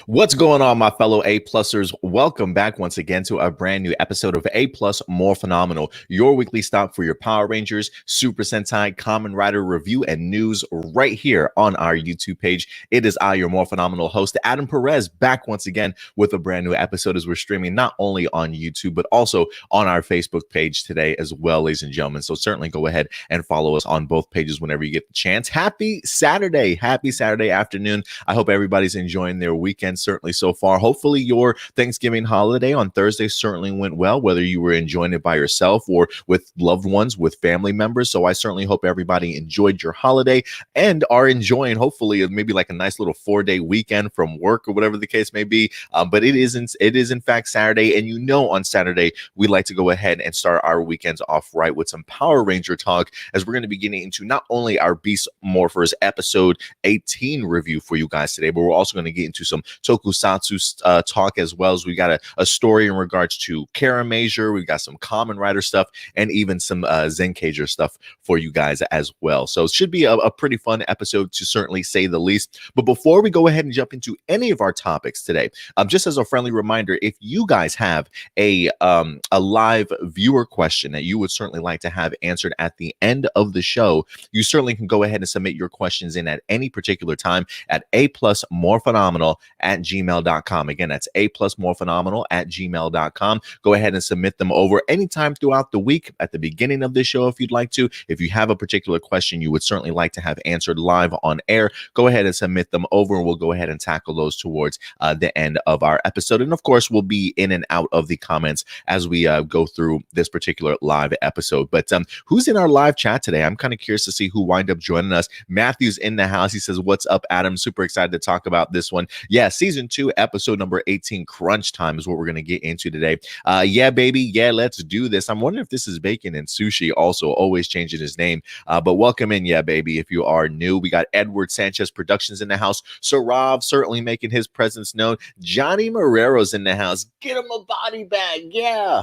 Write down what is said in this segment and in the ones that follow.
What's going on, my fellow A-plussers? Welcome back once again to a brand new episode of A-Plus Morphinominal, your weekly stop for your Power Rangers, Super Sentai, Kamen Rider review and news right here on our YouTube page. It is I, your Morphinominal host, Adam Perez, back once again with a brand new episode as we're streaming not only on YouTube, but also on our Facebook page today as well, ladies and gentlemen. So certainly go ahead and follow us on both pages whenever you get the chance. Happy Saturday afternoon. I hope everybody's enjoying their weekend certainly so far. Hopefully your Thanksgiving holiday on Thursday certainly went well, whether you were enjoying it by yourself or with loved ones, with family members. So I certainly hope everybody enjoyed your holiday and are enjoying hopefully maybe like a nice little 4-day weekend from work or whatever the case may be. But it is in fact Saturday, and on Saturday we like to go ahead and start our weekends off right with some Power Ranger talk, as we're going to be getting into not only our Beast Morphers episode 18 review for you guys today, but we're also going to get into some tokusatsu talk, as well as we got a story in regards to Kiramager. We've got some Kamen Rider stuff and even some Zenkaiger stuff for you guys as well. So it should be a pretty fun episode, to certainly say the least. But before we go ahead and jump into any of our topics today, just as a friendly reminder, if you guys have a live viewer question that you would certainly like to have answered at the end of the show, you certainly can go ahead and submit your questions in at any particular time at aplusmorphinominal@gmail.com. Again, that's aplusmorphinominal@gmail.com. Go ahead and submit them over anytime throughout the week, at the beginning of this show if you'd like to. If you have a particular question you would certainly like to have answered live on air, go ahead and submit them over, and we'll go ahead and tackle those towards the end of our episode. And of course, we'll be in and out of the comments as we go through this particular live episode. But who's in our live chat today? I'm kind of curious to see who wind up joining us. Matthew's in the house. He says, "What's up, Adam? Super excited to talk about this one." Yeah, season 2, episode number 18, Crunch Time, is what we're going to get into today. Yeah, baby. Yeah, let's do this. I'm wondering if this is Bacon and Sushi, also always changing his name. But welcome in, yeah, baby, if you are new. We got Edward Sanchez Productions in the house. Sarav certainly making his presence known. Johnny Marrero's in the house. Get him a body bag. Yeah.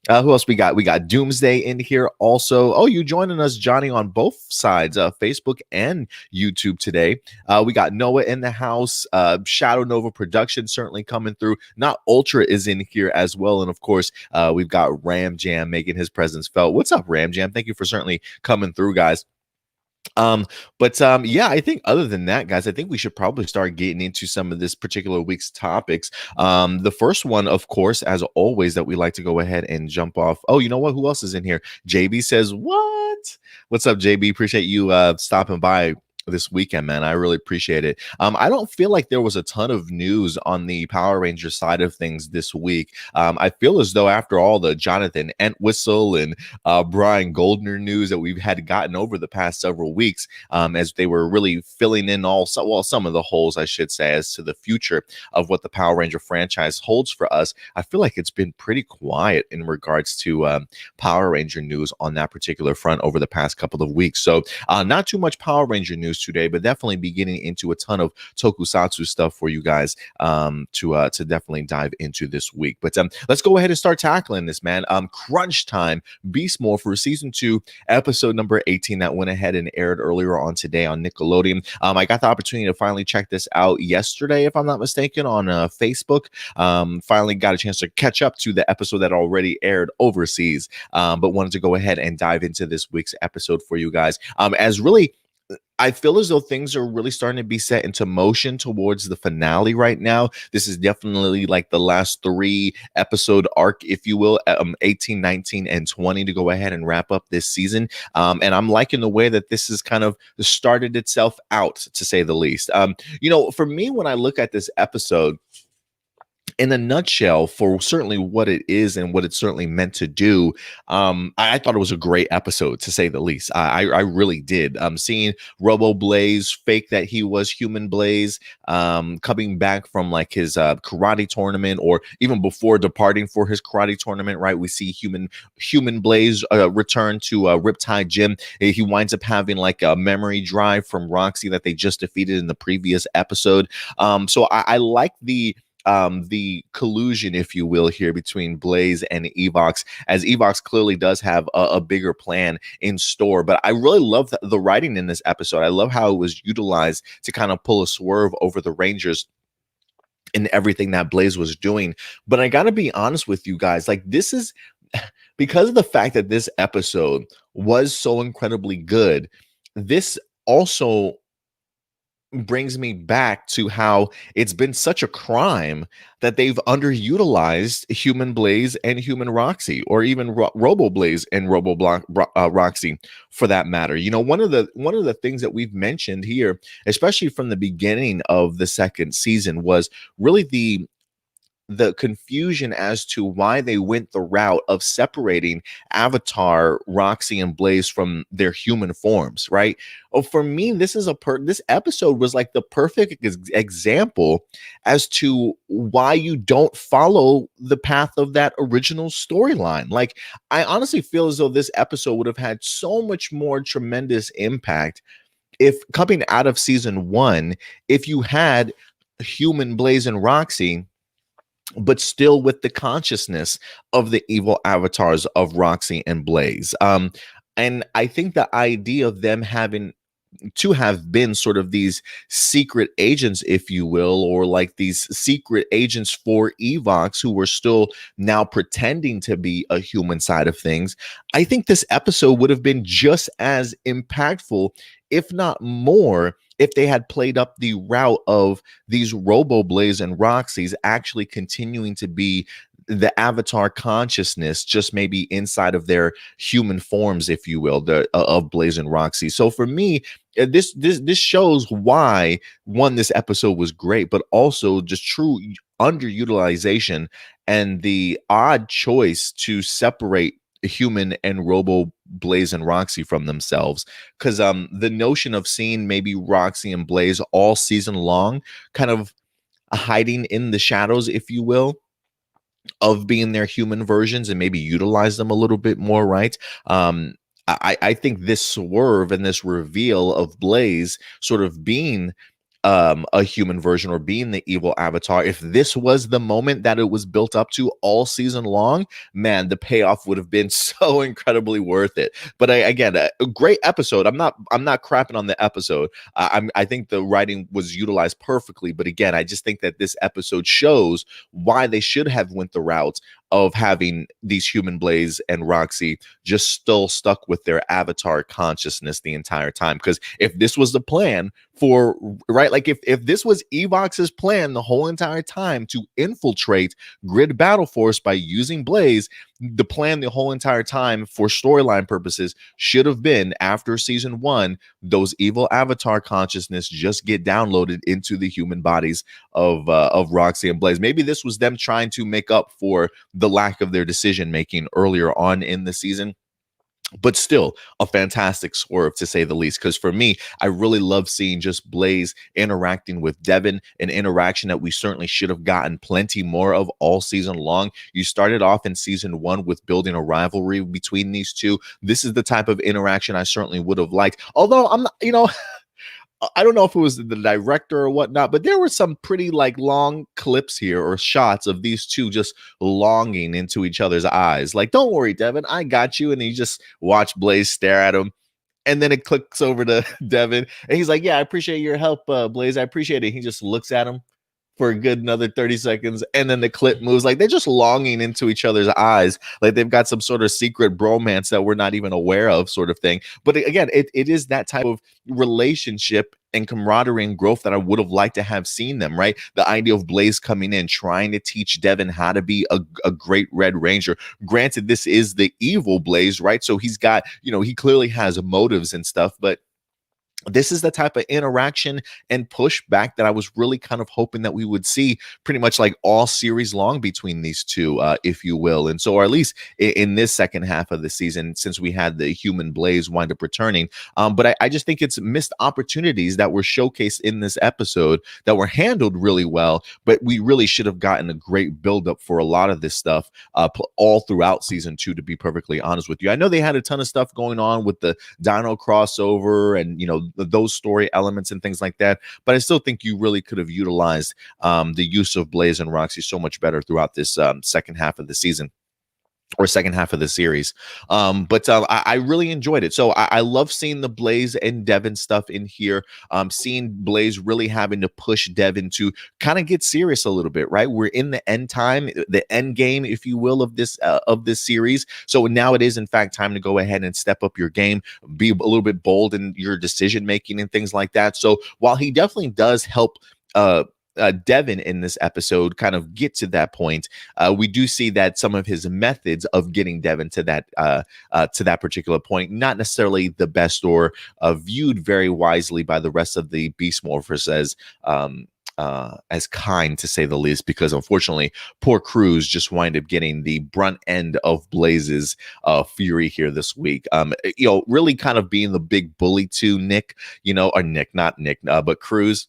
Who else we got? We got Doomsday in here also. Oh, you joining us, Johnny, on both sides, Facebook and YouTube today. We got Noah in the house. Shadow Nova Production certainly coming through. Not Ultra is in here as well. And of course, we've got Ram Jam making his presence felt. What's up, Ram Jam? Thank you for certainly coming through, guys. Yeah, I think other than that, guys, I think we should probably start getting into some of this particular week's topics. The first one, of course, as always, that we like to go ahead and jump off. Oh, you know what? Who else is in here? JB says, "What? What's up, JB? Appreciate you stopping by this weekend, man. I really appreciate it." I don't feel like there was a ton of news on the Power Ranger side of things this week. I feel as though after all the Jonathan Entwistle and Brian Goldner news that we've had gotten over the past several weeks, as they were really filling in some of the holes, I should say, as to the future of what the Power Ranger franchise holds for us, I feel like it's been pretty quiet in regards to Power Ranger news on that particular front over the past couple of weeks. So not too much Power Ranger news today, but definitely be getting into a ton of tokusatsu stuff for you guys to definitely dive into this week. But let's go ahead and start tackling this, man. Crunch Time, Beast Morphers season 2, episode number 18, that went ahead and aired earlier on today on Nickelodeon. I got the opportunity to finally check this out yesterday, if I'm not mistaken, on Facebook. Finally got a chance to catch up to the episode that already aired overseas, but wanted to go ahead and dive into this week's episode for you guys. As really, I feel as though things are really starting to be set into motion towards the finale right now. This is definitely like the last 3 episode arc, if you will, 18, 19, and 20 to go ahead and wrap up this season. And I'm liking the way that this has kind of started itself out, to say the least. For me, when I look at this episode, in a nutshell, for certainly what it is and what it's certainly meant to do, I thought it was a great episode, to say the least. I really did. Seeing Robo Blaze fake that he was Human Blaze, coming back from like his karate tournament, or even before departing for his karate tournament, right? We see Human Blaze return to Riptide Gym. He winds up having like a memory drive from Roxy that they just defeated in the previous episode. So I like the collusion, if you will, here between Blaze and Evox, as Evox clearly does have a bigger plan in store. But I really love the writing in this episode. I love how it was utilized to kind of pull a swerve over the Rangers and everything that Blaze was doing. But I got to be honest with you guys, like this is because of the fact that this episode was so incredibly good. This also brings me back to how it's been such a crime that they've underutilized Human Blaze and Human Roxy, or even Robo Blaze and Roxy, for that matter. You know, one of the things that we've mentioned here, especially from the beginning of the second season, was really the confusion as to why they went the route of separating Avatar, Roxy, and Blaze from their human forms, right? Oh, for me, this episode was like the perfect example as to why you don't follow the path of that original storyline. Like, I honestly feel as though this episode would have had so much more tremendous impact if coming out of season one, if you had Human Blaze and Roxy, but still with the consciousness of the evil avatars of Roxy and Blaze. And I think the idea of them having to have been sort of these secret agents, if you will, or like these secret agents for Evox who were still now pretending to be a human side of things. I think this episode would have been just as impactful, if not more, if they had played up the route of these Robo Blaze and Roxy's actually continuing to be the avatar consciousness, just maybe inside of their human forms, if you will, the of Blaze and Roxy. So for me, this shows why, one, this episode was great, but also just true underutilization and the odd choice to separate Human and Robo Blaze and Roxy from themselves. Because the notion of seeing maybe Roxy and Blaze all season long, kind of hiding in the shadows, if you will, of being their human versions, and maybe utilize them a little bit more, right? I think this swerve and this reveal of Blaze sort of being a human version or being the evil avatar, if this was the moment that it was built up to all season long, man, the payoff would have been so incredibly worth it. But again, a great episode. I'm not crapping on the episode. I think the writing was utilized perfectly, but again, I just think that this episode shows why they should have went the route of having these Human Blaze and Roxy just still stuck with their avatar consciousness the entire time. Because if this was the plan for, right, like if this was Evox's plan the whole entire time to infiltrate Grid Battle Force by using Blaze, the plan the whole entire time for storyline purposes should have been, after season one, those evil avatar consciousness just get downloaded into the human bodies of Roxy and Blaze. Maybe this was them trying to make up for the lack of their decision making earlier on in the season. But still a fantastic swerve, to say the least, because for me, I really love seeing just Blaze interacting with Devon, an interaction that we certainly should have gotten plenty more of all season long. You started off in season one with building a rivalry between these two. This is the type of interaction I certainly would have liked, although I'm not, I don't know if it was the director or whatnot, but there were some pretty like long clips here or shots of these two just longing into each other's eyes. Like, don't worry, Devin, I got you. And you just watch Blaze stare at him. And then it clicks over to Devin. And he's like, yeah, I appreciate your help, Blaze. I appreciate it. He just looks at him for a good another 30 seconds, and then the clip moves. Like, they're just longing into each other's eyes, like they've got some sort of secret bromance that we're not even aware of, sort of thing. But again, it is that type of relationship and camaraderie and growth that I would have liked to have seen them, right? The idea of Blaze coming in, trying to teach Devon how to be a great Red Ranger. Granted, this is the evil Blaze, right? So he's got, he clearly has motives and stuff, but this is the type of interaction and pushback that I was really kind of hoping that we would see pretty much like all series long between these two, if you will. And so, or at least in this second half of the season, since we had the Human Blaze wind up returning. But I just think it's missed opportunities that were showcased in this episode that were handled really well, but we really should have gotten a great buildup for a lot of this stuff all throughout season two, to be perfectly honest with you. I know they had a ton of stuff going on with the Dino crossover and, those story elements and things like that, but I still think you really could have utilized the use of Blaze and Roxy so much better throughout this second half of the season. or second half of the series. But I really enjoyed it. So I love seeing the Blaze and Devon stuff in here. Seeing Blaze really having to push Devon to kind of get serious a little bit, right? We're in the end time, the end game, if you will, of this series. So now it is in fact time to go ahead and step up your game, be a little bit bold in your decision making and things like that. So while he definitely does help Devon in this episode kind of get to that point, we do see that some of his methods of getting Devon to that particular point, not necessarily the best or viewed very wisely by the rest of the Beast Morphers as kind, to say the least, because unfortunately, poor Cruz just wind up getting the brunt end of Blaze's fury here this week. Really kind of being the big bully to Nick, or Nick, not Nick, but Cruz,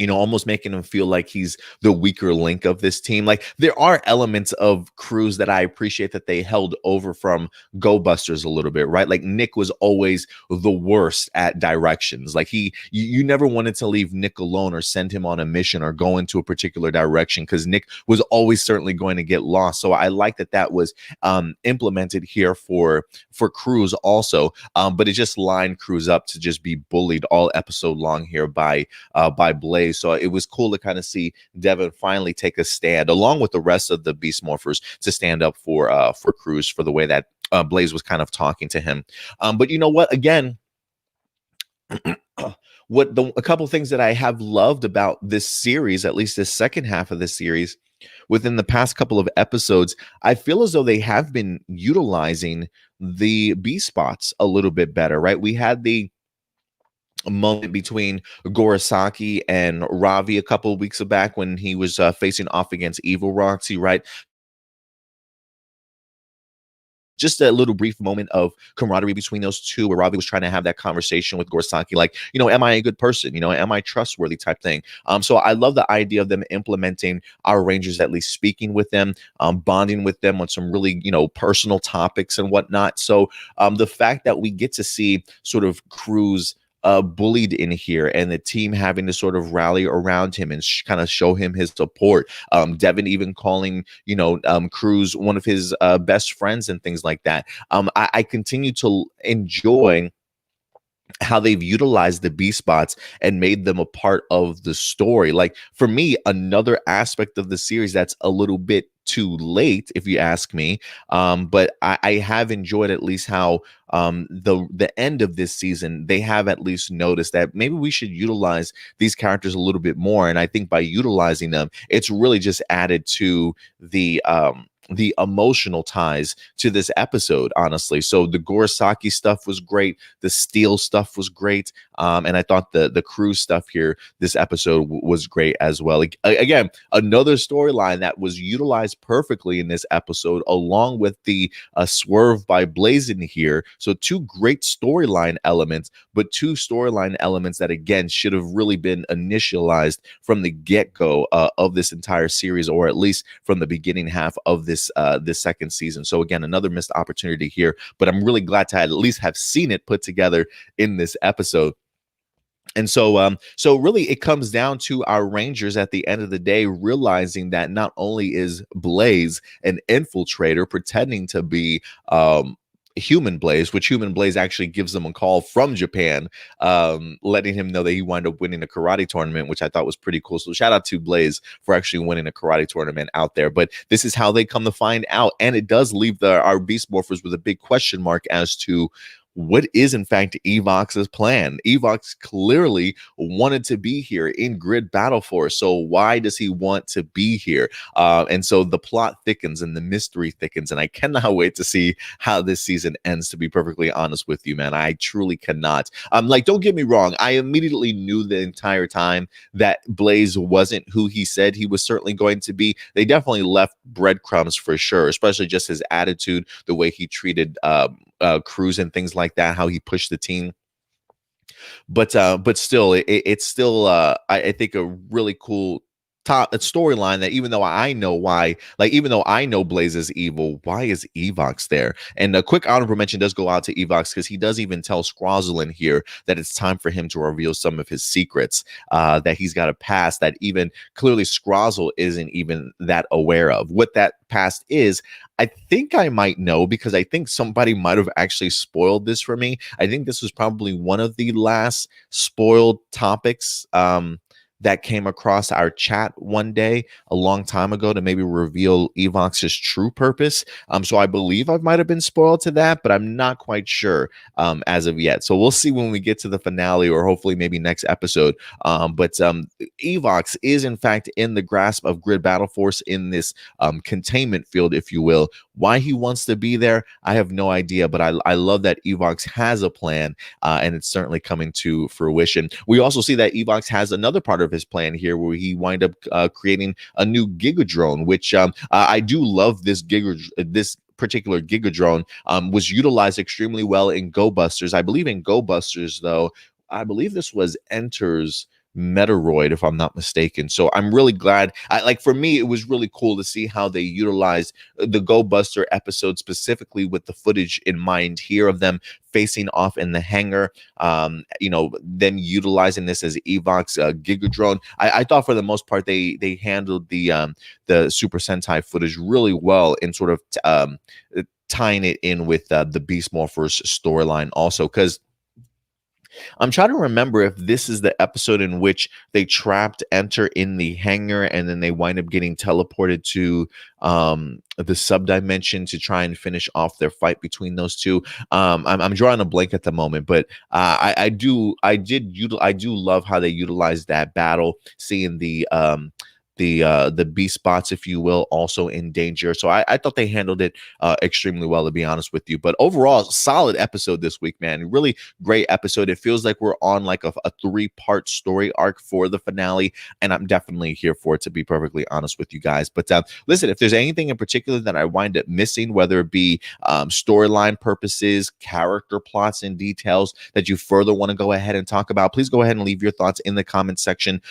almost making him feel like he's the weaker link of this team. Like, there are elements of Cruz that I appreciate that they held over from Go Busters a little bit, right? Like, Nick was always the worst at directions. Like, you never wanted to leave Nick alone or send him on a mission or go into a particular direction, because Nick was always certainly going to get lost. So I like that was implemented here for Cruz also. But it just lined Cruz up to just be bullied all episode long here by Blaze. So it was cool to kind of see Devon finally take a stand, along with the rest of the Beast Morphers, to stand up for Cruz for the way that Blaze was kind of talking to him. But you know what? Again, a couple things that I have loved about this series, at least this second half of this series, within the past couple of episodes, I feel as though they have been utilizing the B spots a little bit better, right? We had the moment between Gorosaki and Ravi a couple of weeks back when he was facing off against Evil Roxy, right? Just a little brief moment of camaraderie between those two, where Ravi was trying to have that conversation with Gorosaki, like, am I a good person? Am I trustworthy, type thing. So I love the idea of them implementing our Rangers, at least speaking with them, bonding with them on some really, personal topics and whatnot. So the fact that we get to see sort of Cruz bullied in here, and the team having to sort of rally around him and kind of show him his support. Devon even calling, Cruz one of his best friends and things like that. I continue to enjoy how they've utilized the B spots and made them a part of the story. Like, for me, another aspect of the series that's a little bit too late, if you ask me, but I have enjoyed at least how the end of this season, they have at least noticed that maybe we should utilize these characters a little bit more. And I think by utilizing them, it's really just added to the emotional ties to this episode, honestly. So the Gorosaki stuff was great, the Steel stuff was great, and I thought the Cruz stuff here this episode was great as well. Again, another storyline that was utilized perfectly in this episode, along with the swerve by Blaze in here. So two great storyline elements, but two storyline elements that, again, should have really been initialized from the get-go of this entire series, or at least from the beginning half of this second season. So again, another missed opportunity here, but I'm really glad to at least have seen it put together in this episode. And so really it comes down to our Rangers at the end of the day realizing that not only is Blaze an infiltrator pretending to be Human Blaze, which Human Blaze actually gives them a call from Japan, letting him know that he wound up winning a karate tournament, which I thought was pretty cool. So shout out to Blaze for actually winning a karate tournament out there. But this is how they come to find out, and it does leave our Beast Morphers with a big question mark as to what is in fact Evox's plan. Evox clearly wanted to be here in Grid Battle Force, so why does he want to be here? And so the plot thickens and the mystery thickens, and I cannot wait to see how this season ends, to be perfectly honest with you, man. I truly cannot. Like, don't get me wrong, I immediately knew the entire time that Blaze wasn't who he said he was certainly going to be. They definitely left breadcrumbs for sure, especially just his attitude, the way he treated Cruz and things like that, how he pushed the team. But still, it's still I think a really cool storyline that even though I know why, like even though I know Blaze is evil, why is Evox there? And a quick honorable mention does go out to Evox because he does even tell Scrozzle in here that it's time for him to reveal some of his secrets, that he's got a past that even clearly Scrozzle isn't even that aware of. What that past is, I think I might know because I think somebody might have actually spoiled this for me. I think this was probably one of the last spoiled topics that came across our chat one day a long time ago to maybe reveal Evox's true purpose. So I believe I might have been spoiled to that, but I'm not quite sure as of yet. So we'll see when we get to the finale, or hopefully maybe next episode. But Evox is in fact in the grasp of Grid Battle Force in this containment field, if you will. Why he wants to be there, I have no idea, but I love that Evox has a plan, and it's certainly coming to fruition. We also see that Evox has another part of his plan here where he wind up creating a new Gigadrone, which I do love. This particular Gigadrone was utilized extremely well in Go Busters. I believe in Go Busters, though, I believe this was Enter's Metoroid, if I'm not mistaken. So I'm really glad. Like for me, it was really cool to see how they utilized the Go Buster episode specifically with the footage in mind here of them facing off in the hangar. Them utilizing this as Evox Gigadrone. I thought for the most part they handled the Super Sentai footage really well in sort of tying it in with the Beast Morphers storyline also, because I'm trying to remember if this is the episode in which they trapped Enter in the hangar and then they wind up getting teleported to the subdimension to try and finish off their fight between those two. I'm drawing a blank at the moment, but I do love how they utilized that battle, seeing the B spots, if you will, also in danger. So I thought they handled it extremely well, to be honest with you. But overall, solid episode this week, man. Really great episode. It feels like we're on like a 3-part story arc for the finale, and I'm definitely here for it, to be perfectly honest with you guys. But listen, if there's anything in particular that I wind up missing, whether it be storyline purposes, character plots, and details that you further want to go ahead and talk about, please go ahead and leave your thoughts in the comment section.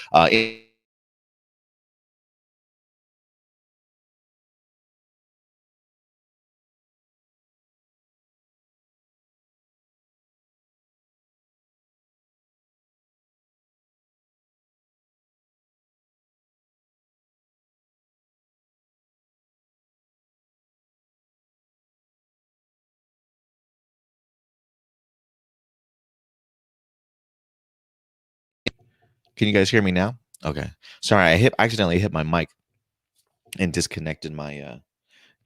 Can you guys hear me now? Okay. Sorry, accidentally hit my mic and disconnected my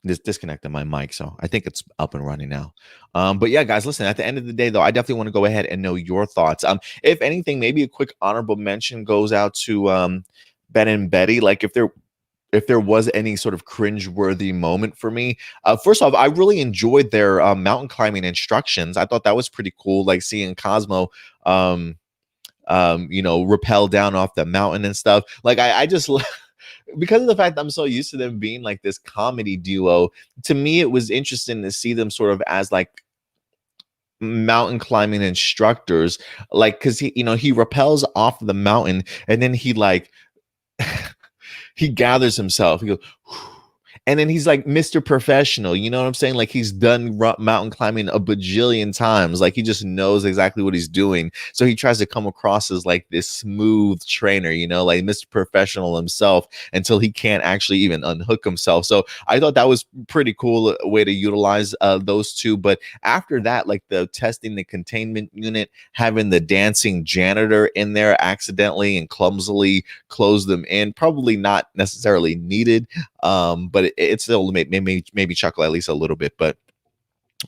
mic, so I think it's up and running now. But yeah, guys, listen, at the end of the day, though, I definitely want to go ahead and know your thoughts. If anything, maybe a quick honorable mention goes out to Ben and Betty. Like if there was any sort of cringe-worthy moment for me, first off, I really enjoyed their mountain climbing instructions. I thought that was pretty cool, like seeing Cosmo rappel down off the mountain and stuff. Like I just because of the fact I'm so used to them being like this comedy duo, to me it was interesting to see them sort of as like mountain climbing instructors, like because he rappels off the mountain and then he like he gathers himself. He goes, and then he's like Mr. Professional. You know what I'm saying? Like he's done mountain climbing a bajillion times. Like he just knows exactly what he's doing. So he tries to come across as like this smooth trainer, like Mr. Professional himself, until he can't actually even unhook himself. So I thought that was pretty cool way to utilize those two. But after that, like the testing the containment unit, having the dancing janitor in there accidentally and clumsily close them in, probably not necessarily needed, but it still made maybe chuckle at least a little bit. But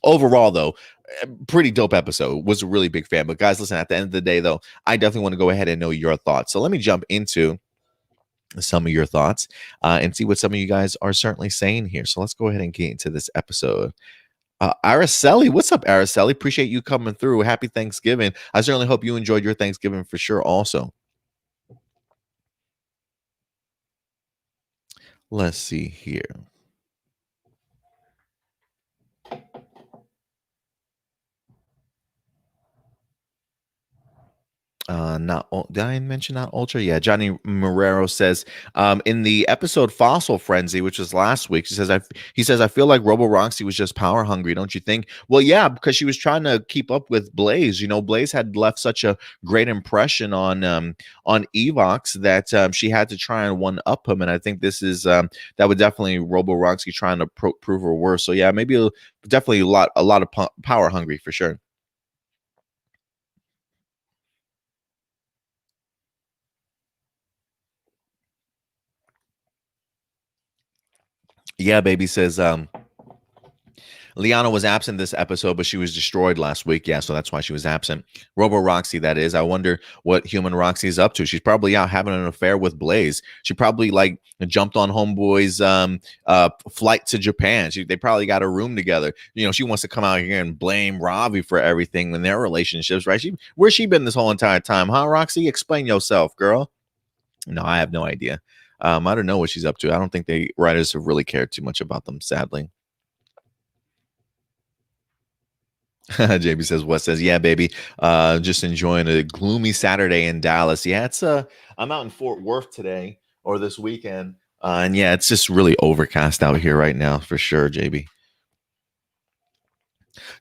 overall, though, pretty dope episode. Was a really big fan. But guys, listen, at the end of the day, though, I definitely want to go ahead and know your thoughts. So let me jump into some of your thoughts and see what some of you guys are certainly saying here. So let's go ahead and get into this episode. Araceli, what's up, Araceli? Appreciate you coming through. Happy Thanksgiving. I certainly hope you enjoyed your Thanksgiving for sure also. Let's see here. Not did I mention not ultra? Yeah, Johnny Marrero says in the episode Fossil Frenzy, which was last week, he says I feel like Robo Roxy was just power hungry, don't you think? Well, yeah, because she was trying to keep up with Blaze. You know, Blaze had left such a great impression on Evox that she had to try and one up him, and I think this is that would definitely Robo Roxy trying to prove her worth. So yeah, maybe definitely a lot of power hungry for sure. Yeah, baby says Liana was absent this episode, but she was destroyed last week. Yeah, so that's why she was absent. Robo Roxy, that is. I wonder what human Roxy is up to. She's probably out having an affair with Blaze. She probably like jumped on Homeboy's flight to Japan. They probably got a room together. You know, she wants to come out here and blame Ravi for everything in their relationships, right? Where's she been this whole entire time, huh, Roxy? Explain yourself, girl. No, I have no idea. I don't know what she's up to. I don't think the writers have really cared too much about them, sadly. JB says, what says, yeah, baby. Just enjoying a gloomy Saturday in Dallas. Yeah, I'm out in Fort Worth today or this weekend. And yeah, it's just really overcast out here right now for sure, JB.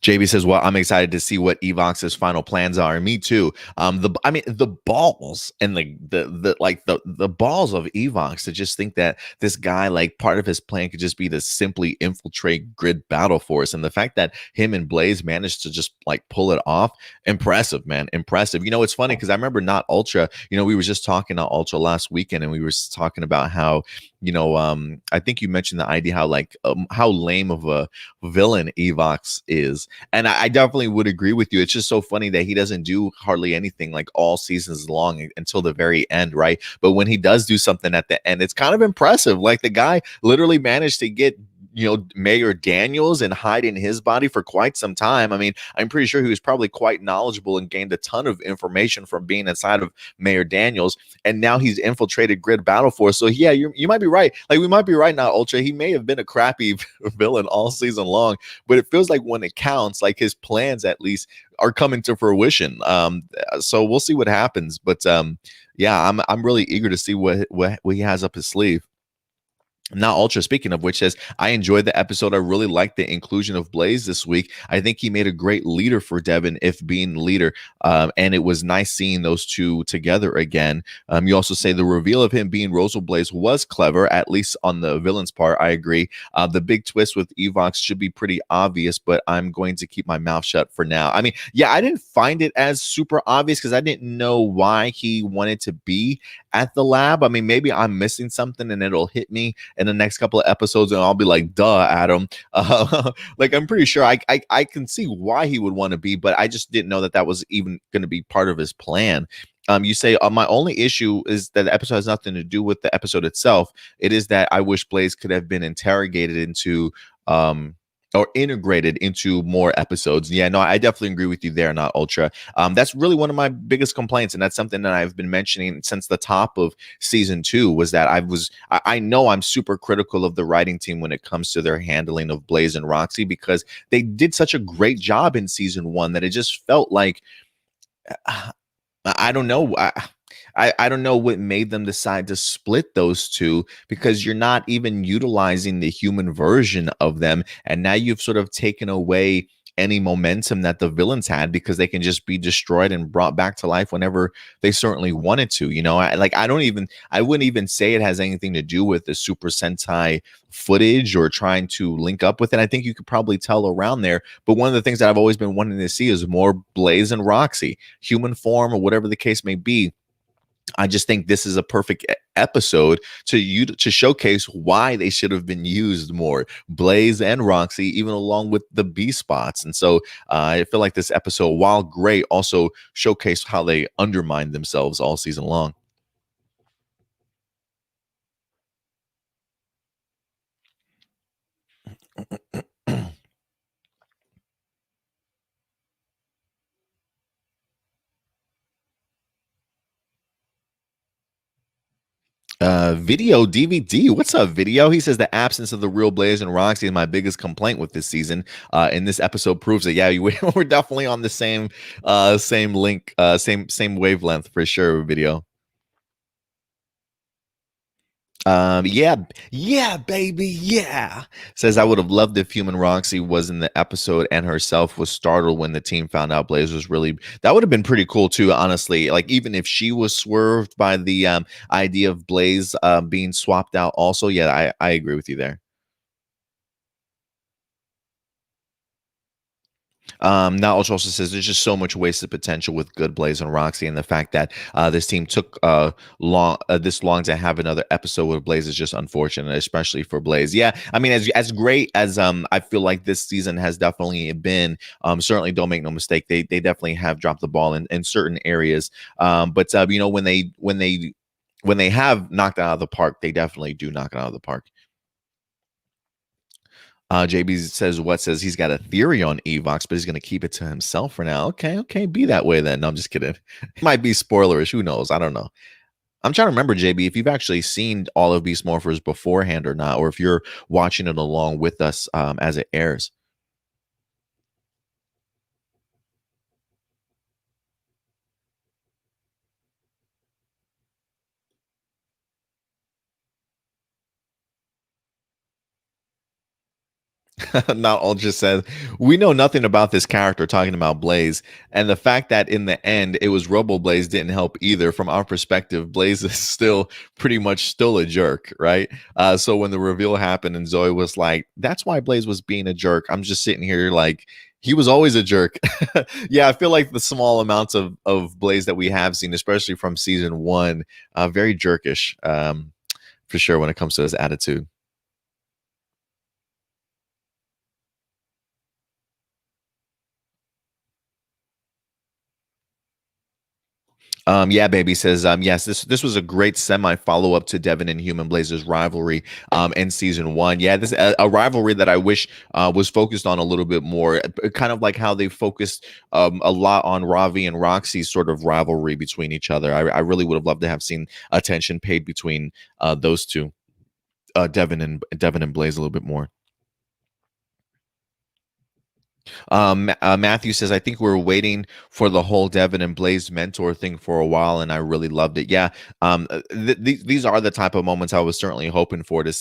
JB says, "Well, I'm excited to see what Evox's final plans are." Me too. The balls and the balls of Evox to just think that this guy, like, part of his plan could just be to simply infiltrate Grid Battle Force, and the fact that him and Blaze managed to just like pull it off, impressive, man, impressive. You know, it's funny because I remember Not Ultra. You know, we were just talking Not Ultra last weekend, and we were talking about how I think you mentioned the idea how lame of a villain Evox is. And I definitely would agree with you. It's just so funny that he doesn't do hardly anything like all seasons long until the very end, right? But when he does do something at the end, it's kind of impressive. Like the guy literally managed to get Mayor Daniels and hide in his body for quite some time. I mean, I'm pretty sure he was probably quite knowledgeable and gained a ton of information from being inside of Mayor Daniels, and now he's infiltrated Grid Battle Force. So yeah, you might be right. Like we might be right now, Ultra. He may have been a crappy villain all season long, but it feels like when it counts, like his plans at least are coming to fruition. So we'll see what happens. But yeah, I'm really eager to see what he has up his sleeve. Not Ultra, speaking of which, says, I enjoyed the episode. I really liked the inclusion of Blaze this week. I think he made a great leader for Devon, if being leader. And it was nice seeing those two together again. You also say the reveal of him being Rosal Blaze was clever, at least on the villain's part. I agree. The big twist with Evox should be pretty obvious, but I'm going to keep my mouth shut for now. I mean, yeah, I didn't find it as super obvious because I didn't know why he wanted to be at the lab. I mean, maybe I'm missing something and it'll hit me in the next couple of episodes and I'll be like, duh, Adam. Like, I'm pretty sure I can see why he would want to be, but I just didn't know that that was even going to be part of his plan. You say, my only issue is that the episode has nothing to do with the episode itself. It is that I wish Blaze could have been interrogated into or integrated into more episodes. Yeah, no, I definitely agree with you there, Not Ultra. That's really one of my biggest complaints, and that's something that I've been mentioning since the top of season 2. Was that I know I'm super critical of the writing team when it comes to their handling of Blaze and Roxy because they did such a great job in season 1 that it just felt like I don't know. I don't know what made them decide to split those two because you're not even utilizing the human version of them. And now you've sort of taken away any momentum that the villains had because they can just be destroyed and brought back to life whenever they certainly wanted to. You know, I wouldn't even say it has anything to do with the Super Sentai footage or trying to link up with it. I think you could probably tell around there. But one of the things that I've always been wanting to see is more Blaze and Roxy, human form or whatever the case may be. I just think this is a perfect episode to showcase why they should have been used more, Blaze and Roxy, even along with the B spots. And so I feel like this episode, while great, also showcased how they undermined themselves all season long. Video DVD. What's up, Video? He says the absence of the real Blaze and Roxy is my biggest complaint with this season. And this episode proves that. Yeah, we're definitely on the same link, same wavelength for sure. Video. Yeah, baby, yeah. Says I would have loved if Human Roxy was in the episode and herself was startled when the team found out Blaze was really. That would have been pretty cool too, honestly. Like even if she was swerved by the idea of Blaze being swapped out, also, yeah, I agree with you there. Now also says there's just so much wasted potential with Good Blaze and Roxy, and the fact that this team took this long to have another episode with Blaze is just unfortunate, especially for Blaze. Yeah, I mean, as great as I feel like this season has definitely been, certainly don't make no mistake, they definitely have dropped the ball in certain areas. But you know, when they have knocked it out of the park, they definitely do knock it out of the park. JB says he's got a theory on Evox, but he's going to keep it to himself for now. Okay, be that way then. No, I'm just kidding. It might be spoilerish. Who knows? I don't know. I'm trying to remember, JB, if you've actually seen all of Beast Morphers beforehand or not, or if you're watching it along with us as it airs. Not Ultra says we know nothing about this character talking about Blaze, and the fact that in the end it was Robo Blaze didn't help either. From our perspective, Blaze is still pretty much still a jerk, right? So when the reveal happened and Zoe was like, "That's why Blaze was being a jerk," I'm just sitting here like he was always a jerk. Yeah, I feel like the small amounts of Blaze that we have seen, especially from season one, very jerkish, for sure when it comes to his attitude. Yeah, baby says, yes, this was a great semi follow up to Devon and Human Blazers rivalry in season one. Yeah, this a rivalry that I wish was focused on a little bit more, kind of like how they focused a lot on Ravi and Roxy's sort of rivalry between each other. I really would have loved to have seen attention paid between those two, Devon and Blaze a little bit more. Matthew says, I think we were waiting for the whole Devin and Blaze mentor thing for a while, and I really loved it. Yeah, these are the type of moments I was certainly hoping for to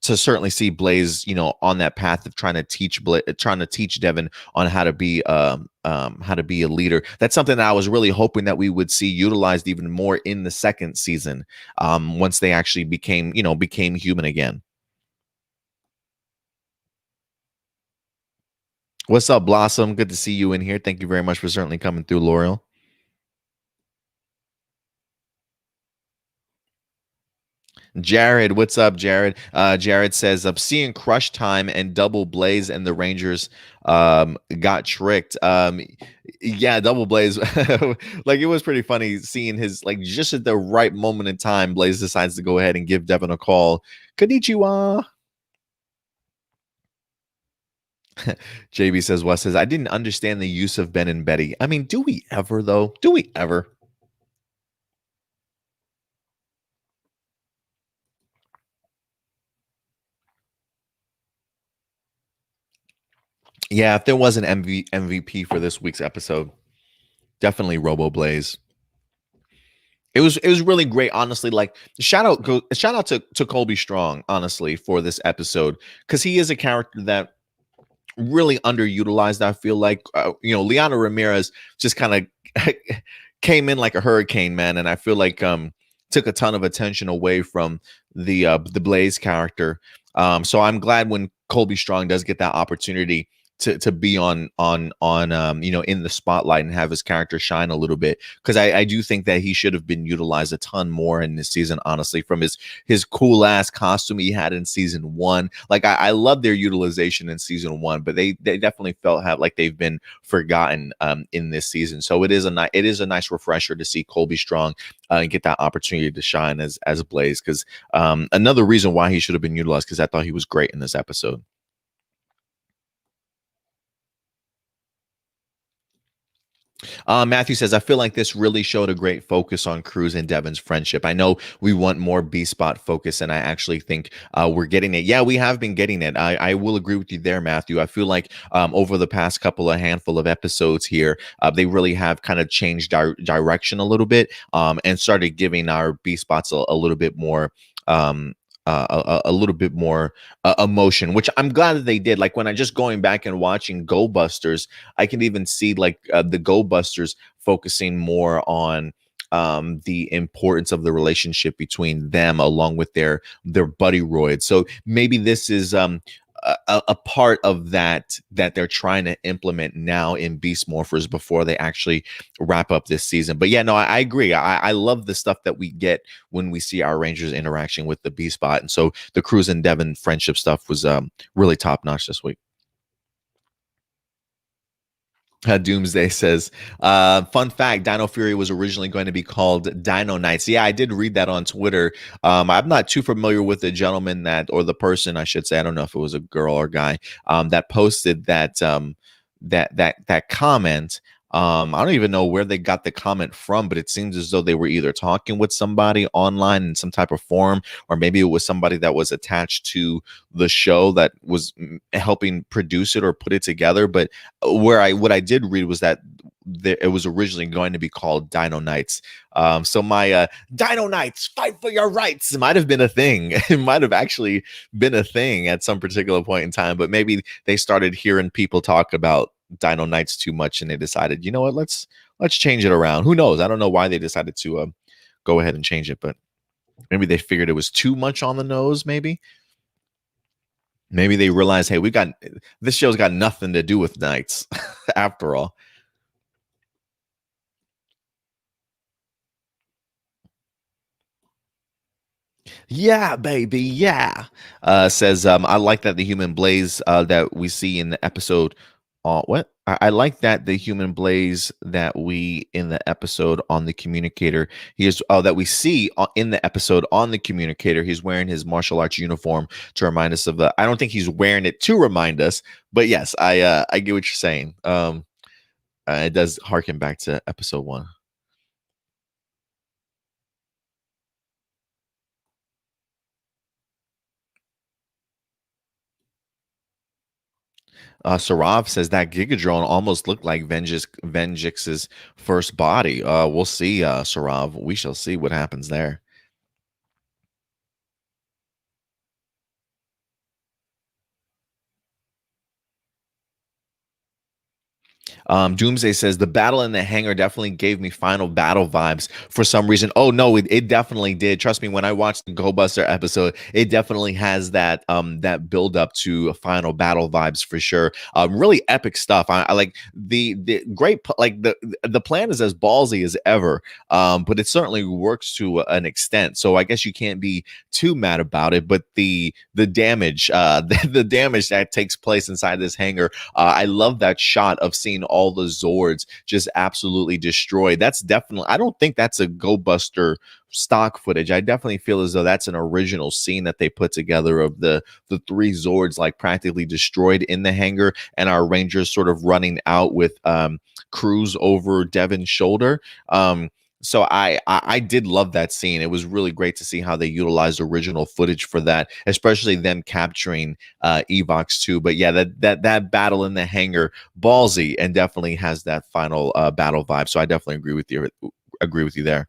certainly see Blaze, you know, on that path of trying to teach Devin on how to be a leader. That's something that I was really hoping that we would see utilized even more in the second season, once they actually became human again. What's up, Blossom? Good to see you in here. Thank you very much for certainly coming through, L'Oreal. Jared, what's up, Jared? Jared says, I'm seeing Crush Time and Double Blaze and the Rangers got tricked. Yeah, Double Blaze. Like it was pretty funny seeing his like just at the right moment in time, Blaze decides to go ahead and give Devin a call. Konnichiwa. JB says, Wes says, I didn't understand the use of Ben and Betty. I mean, do we ever though? Do we ever? Yeah, if there was an MVP for this week's episode, definitely Robo Blaze. It was really great, honestly. Like shout out to Colby Strong, honestly, for this episode because he is a character that really underutilized. I feel like Liana Ramirez just kind of came in like a hurricane, man, and I feel like took a ton of attention away from the Blaze character. So I'm glad when Colby Strong does get that opportunity to be on in the spotlight and have his character shine a little bit, because I do think that he should have been utilized a ton more in this season, honestly, from his cool ass costume he had in season one. Like I love their utilization in season one, but they definitely like they've been forgotten in this season. So it is a nice refresher to see Colby Strong and get that opportunity to shine as Blaze, because another reason why he should have been utilized, because I thought he was great in this episode. Matthew says, I feel like this really showed a great focus on Cruz and Devon's friendship. I know we want more B spot focus, and I actually think we're getting it. Yeah, we have been getting it. I will agree with you there, Matthew. I feel like over the past couple of handful of episodes here, they really have kind of changed direction a little bit and started giving our B spots a little bit more. A little bit more emotion, which I'm glad that they did. Like when I just going back and watching Go Busters, I can even see like the Go Busters focusing more on the importance of the relationship between them along with their buddy roids. So maybe this is a part of that they're trying to implement now in Beast Morphers before they actually wrap up this season. But yeah, no, I agree. I love the stuff that we get when we see our Rangers interaction with the B spot, and so the Cruz and Devon friendship stuff was really top notch this week. Doomsday says, fun fact, Dino Fury was originally going to be called Dino Knights. Yeah, I did read that on Twitter. I'm not too familiar with the gentleman that, or the person, I should say, I don't know if it was a girl or guy, that posted that comment. I don't even know where they got the comment from, but it seems as though they were either talking with somebody online in some type of forum, or maybe it was somebody that was attached to the show that was helping produce it or put it together. But what I did read was that it was originally going to be called Dino Knights. So my Dino Knights fight for your rights might have been a thing. It might have actually been a thing at some particular point in time, but maybe they started hearing people talk about Dino Knights too much, and they decided, you know what, let's change it around. Who knows? I don't know why they decided to go ahead and change it, but maybe they figured it was too much on the nose. Maybe they realized, hey, we got this show's got nothing to do with knights after all. Yeah, baby. Yeah. Says, I like that the human blaze that we see in the episode. What? I like that the human blaze that we in the episode on the communicator. He is that we see in the episode on the communicator. He's wearing his martial arts uniform to remind us of the. I don't think he's wearing it to remind us, but yes, I get what you're saying. It does harken back to episode one. Sarav says that Gigadrone almost looked like Vengix's first body. We'll see, Sarav. We shall see what happens there. Doomsday says the battle in the hangar definitely gave me final battle vibes for some reason. Oh no, it definitely did. Trust me, when I watched the Go Buster episode, it definitely has that build up to final battle vibes for sure. Really epic stuff. I like the great like the plan is as ballsy as ever, but it certainly works to an extent. So I guess you can't be too mad about it. But the damage, the damage that takes place inside this hangar, I love that shot of seeing all the Zords just absolutely destroyed. That's definitely, I don't think that's a Go Buster stock footage. I definitely feel as though that's an original scene that they put together of the three Zords like practically destroyed in the hangar, and our Rangers sort of running out with Cruz over Devon's shoulder. So I did love that scene. It was really great to see how they utilized original footage for that, especially them capturing Evox too. But yeah, that battle in the hangar, ballsy, and definitely has that final battle vibe. So I definitely agree with you. Agree with you there.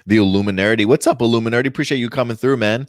The Illuminati. What's up, Illuminati? Appreciate you coming through, man.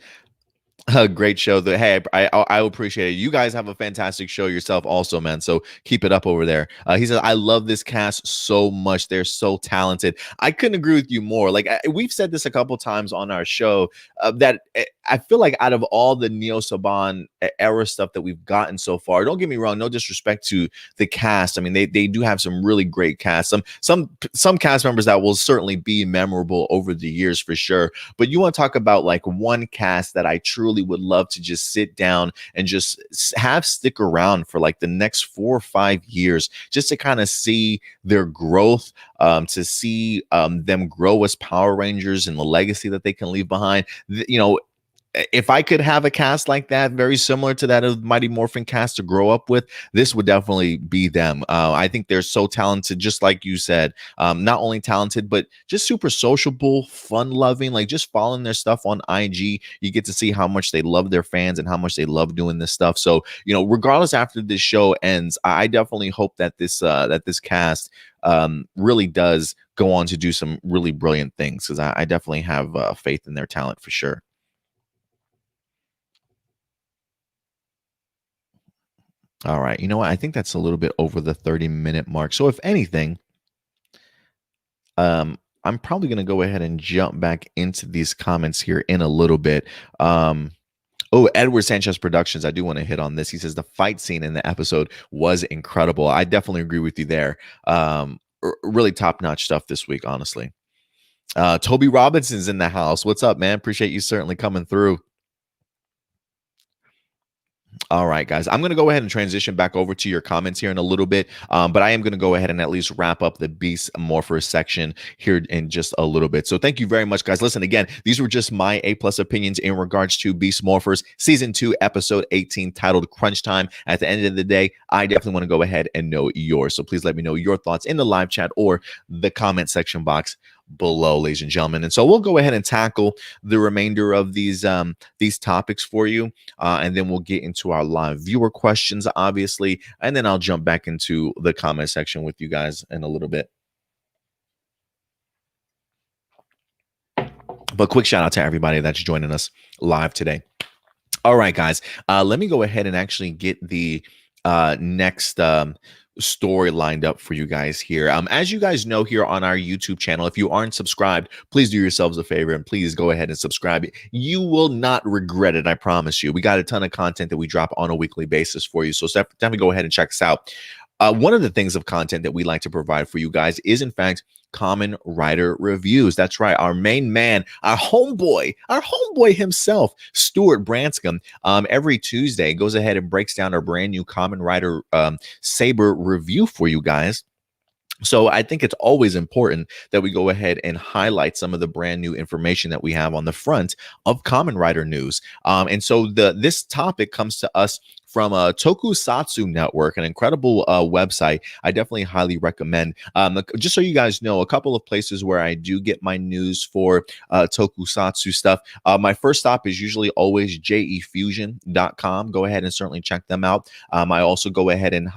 A great show. Hey, I appreciate it. You guys have a fantastic show yourself, also, man. So keep it up over there. He says, I love this cast so much. They're so talented. I couldn't agree with you more. Like we've said this a couple times on our show that I feel like out of all the Neo Saban era stuff that we've gotten so far, don't get me wrong, no disrespect to the cast. I mean, they do have some really great cast. Some cast members that will certainly be memorable over the years for sure. But you want to talk about like one cast that I truly would love to just sit down and just have stick around for like the next 4 or 5 years, just to kind of see their growth, to see them grow as Power Rangers and the legacy that they can leave behind. You know, if I could have a cast like that, very similar to that of Mighty Morphin cast to grow up with, this would definitely be them. I think they're so talented, just like you said. Not only talented, but just super sociable, fun loving. Like just following their stuff on IG, you get to see how much they love their fans and how much they love doing this stuff. So regardless, after this show ends, I definitely hope that this cast really does go on to do some really brilliant things, because I definitely have faith in their talent for sure. All right. You know what? I think that's a little bit over the 30-minute mark. So if anything, I'm probably going to go ahead and jump back into these comments here in a little bit. Oh, Edward Sanchez Productions. I do want to hit on this. He says the fight scene in the episode was incredible. I definitely agree with you there. Really top-notch stuff this week, honestly. Toby Robinson's in the house. What's up, man? Appreciate you certainly coming through. All right, guys, I'm going to go ahead and transition back over to your comments here in a little bit, but I am going to go ahead and at least wrap up the Beast Morphers section here in just a little bit. So thank you very much, guys. Listen, again, these were just my A+ opinions in regards to Beast Morphers Season 2, Episode 18, titled Crunch Time. At the end of the day, I definitely want to go ahead and know yours. So please let me know your thoughts in the live chat or the comment section box below, ladies and gentlemen. And so we'll go ahead and tackle the remainder of these topics for you, and then we'll get into our live viewer questions, obviously, and then I'll jump back into the comment section with you guys in a little bit. But quick shout out to everybody that's joining us live today. All right, guys, let me go ahead and actually get the next story lined up for you guys here. As you guys know, here on our YouTube channel, if you aren't subscribed, please do yourselves a favor and please go ahead and subscribe. You will not regret it, I promise you. We got a ton of content that we drop on a weekly basis for you, so definitely go ahead and check us out. One of the things of content that we like to provide for you guys is, in fact, Kamen Rider reviews. That's right. Our main man, our homeboy himself, Stuart Branscombe, every Tuesday goes ahead and breaks down our brand new Kamen Rider Saber review for you guys. So I think it's always important that we go ahead and highlight some of the brand new information that we have on the front of Kamen Rider news. And so this topic comes to us from a Tokusatsu Network, an incredible website. I definitely highly recommend. Just so you guys know, a couple of places where I do get my news for Tokusatsu stuff. My first stop is usually always jefusion.com. Go ahead and certainly check them out. I also go ahead and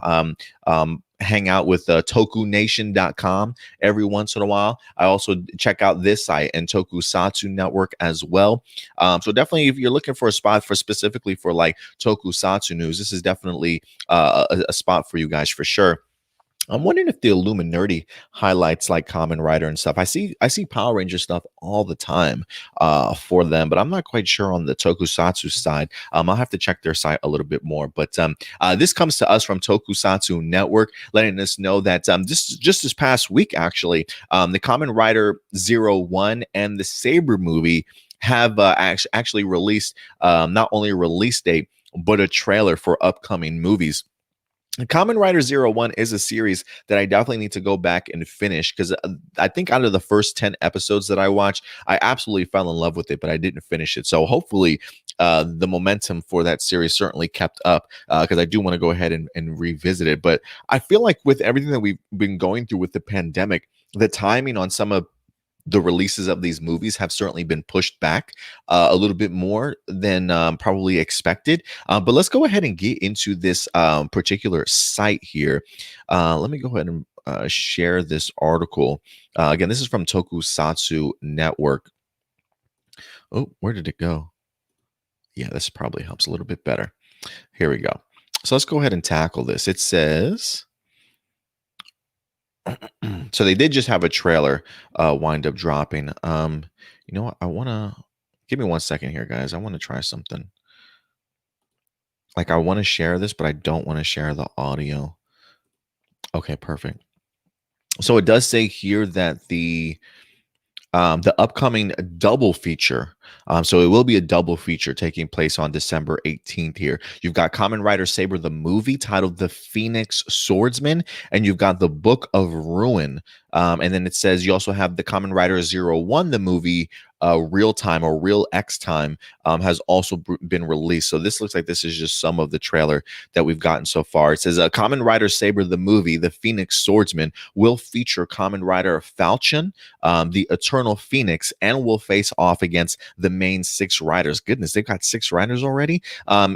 hang out with tokunation.com every once in a while. I also check out this site and Tokusatsu Network as well. So definitely, if you're looking for a spot for specifically for like Tokusatsu news, this is definitely a spot for you guys for sure. I'm wondering if the Illuminati highlights like Kamen Rider and stuff. I see Power Ranger stuff all the time for them, but I'm not quite sure on the Tokusatsu side. I'll have to check their site a little bit more. But this comes to us from Tokusatsu Network, letting us know that just this past week, actually, the Kamen Rider 01 and the Saber movie have actually released not only a release date, but a trailer for upcoming movies. Kamen Rider 01 is a series that I definitely need to go back and finish, because I think out of the first 10 episodes that I watched, I absolutely fell in love with it, but I didn't finish it. So hopefully the momentum for that series certainly kept up, because I do want to go ahead and revisit it. But I feel like with everything that we've been going through with the pandemic, the timing on some of the releases of these movies have certainly been pushed back a little bit more than probably expected. But let's go ahead and get into this particular site here. Let me go ahead and share this article. Again, this is from Tokusatsu Network. Oh, where did it go? Yeah, this probably helps a little bit better. Here we go. So let's go ahead and tackle this. It says... So they did just have a trailer wind up dropping. You know what? I want to give me 1 second here, guys. I want to try something. Like, I want to share this, but I don't want to share the audio. Okay, perfect. So it does say here that the upcoming double feature. So it will be a double feature taking place on December 18th here. You've got Kamen Rider Saber, the movie titled The Phoenix Swordsman, and you've got the Book of Ruin. And then it says you also have the Kamen Rider 01, the movie, Real Time or Real X Time has also been released. So this looks like this is just some of the trailer that we've gotten so far. It says Kamen Rider Saber the movie, The Phoenix Swordsman, will feature Kamen Rider Falchion, the Eternal Phoenix, and will face off against the main 6 riders. Goodness, they've got 6 riders already. And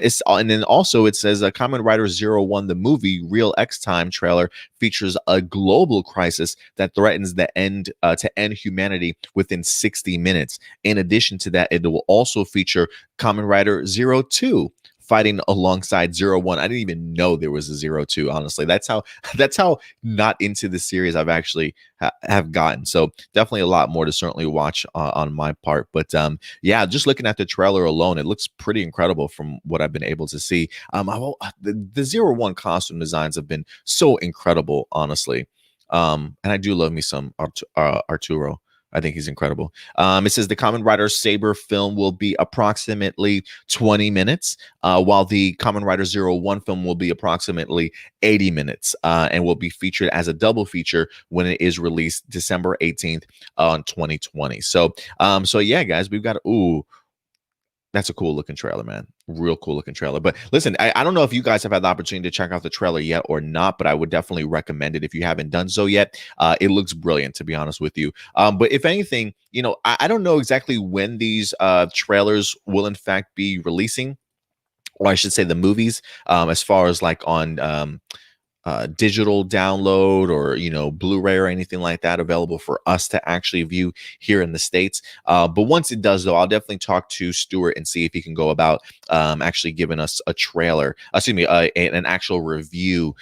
then also it says Kamen Rider Zero One, the movie Real X Time trailer features a global crisis that threatens the end to end humanity within 60 minutes. In addition to that, it will also feature Kamen Rider Zero Two fighting alongside Zero One. I didn't even know there was a Zero Two. Honestly, that's how not into the series I've actually have gotten. So definitely a lot more to certainly watch on my part. But yeah, just looking at the trailer alone, it looks pretty incredible from what I've been able to see. The Zero One costume designs have been so incredible, honestly. And I do love me some Arturo. I think he's incredible. It says the Kamen Rider Saber film will be approximately 20 minutes, while the Kamen Rider Zero One film will be approximately 80 minutes, and will be featured as a double feature when it is released December 18th on 2020. So yeah, guys, we've got that's a cool looking trailer, man. Real cool looking trailer. But listen, I don't know if you guys have had the opportunity to check out the trailer yet or not, but I would definitely recommend it if you haven't done so yet. It looks brilliant, to be honest with you. But if anything, I don't know exactly when these trailers will in fact be releasing, or I should say the movies, as far as like on digital download or Blu-ray or anything like that available for us to actually view here in the States. But once it does, though, I'll definitely talk to Stuart and see if he can go about actually giving us a trailer, an actual review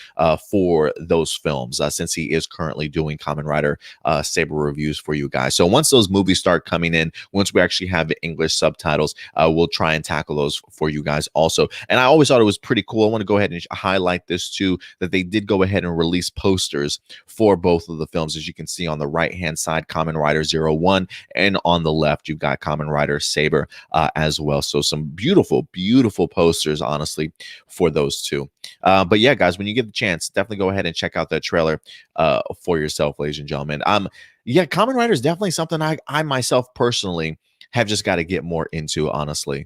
for those films, since he is currently doing Kamen Rider Saber reviews for you guys. So once those movies start coming in, once we actually have the English subtitles, we'll try and tackle those for you guys also. And I always thought it was pretty cool. I want to go ahead and highlight this too, that they did go ahead and release posters for both of the films. As you can see on the right hand side, Kamen Rider Zero One, and on the left you've got Kamen Rider Saber as well. So some beautiful posters, honestly, for those two. But yeah, guys, when you get the chance, definitely go ahead and check out that trailer for yourself, ladies and gentlemen. Yeah, Kamen Rider is definitely something I myself personally have just got to get more into, honestly.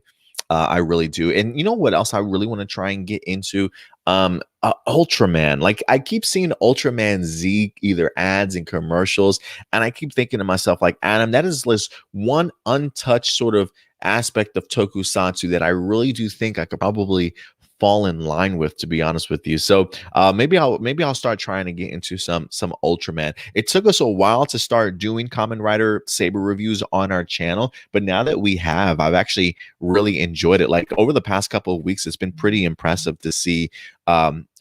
I really do. And you know what else I really want to try and get into? Ultraman. Like, I keep seeing Ultraman Z either ads and commercials, and I keep thinking to myself, like, Adam, that is this one untouched sort of aspect of tokusatsu that I really do think I could probably fall in line with, to be honest with you. So maybe I'll start trying to get into some Ultraman. It took us a while to start doing Kamen Rider Saber reviews on our channel, but now that we have, I've actually really enjoyed it. Like, over the past couple of weeks, it's been pretty impressive to see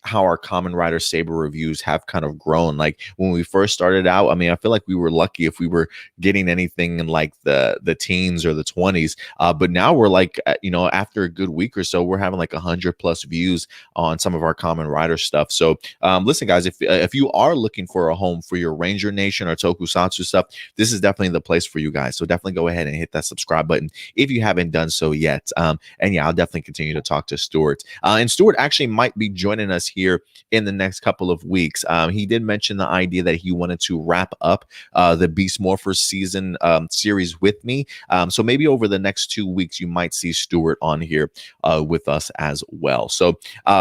how our Kamen Rider Saber reviews have kind of grown. Like, when we first started out, I mean, I feel like we were lucky if we were getting anything in like the teens or the 20s. But now we're like, after a good week or so, we're having like 100+ views on some of our Kamen Rider stuff. So listen, guys, if you are looking for a home for your Ranger Nation or tokusatsu stuff, this is definitely the place for you guys. So definitely go ahead and hit that subscribe button if you haven't done so yet. And yeah, I'll definitely continue to talk to Stuart. And Stuart actually might be joining us here in the next couple of weeks. He did mention the idea that he wanted to wrap up the Beast Morphers season series with me. So maybe over the next 2 weeks, you might see Stuart on here with us as well. So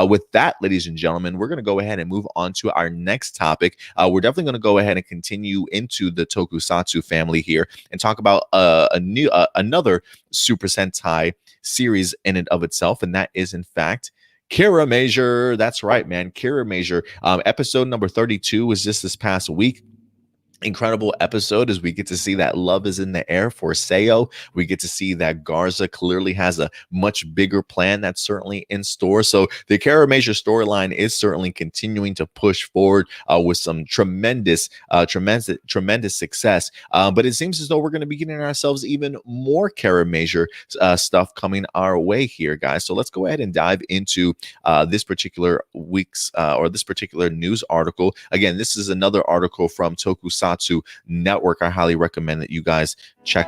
with that, ladies and gentlemen, we're going to go ahead and move on to our next topic. We're definitely going to go ahead and continue into the tokusatsu family here and talk about another Super Sentai series in and of itself, and that is, in fact, Kiramager. That's right, man. Kiramager. Episode number 32 was just this past week. Incredible episode as we get to see that love is in the air for Seo. We get to see that Garza clearly has a much bigger plan that's certainly in store. So the Kiramager storyline is certainly continuing to push forward with some tremendous success. But it seems as though we're going to be getting ourselves even more Kiramager stuff coming our way here, guys. So let's go ahead and dive into this particular week's or this particular news article. Again, this is another article from Tokusatsu Network. I highly recommend that you guys check.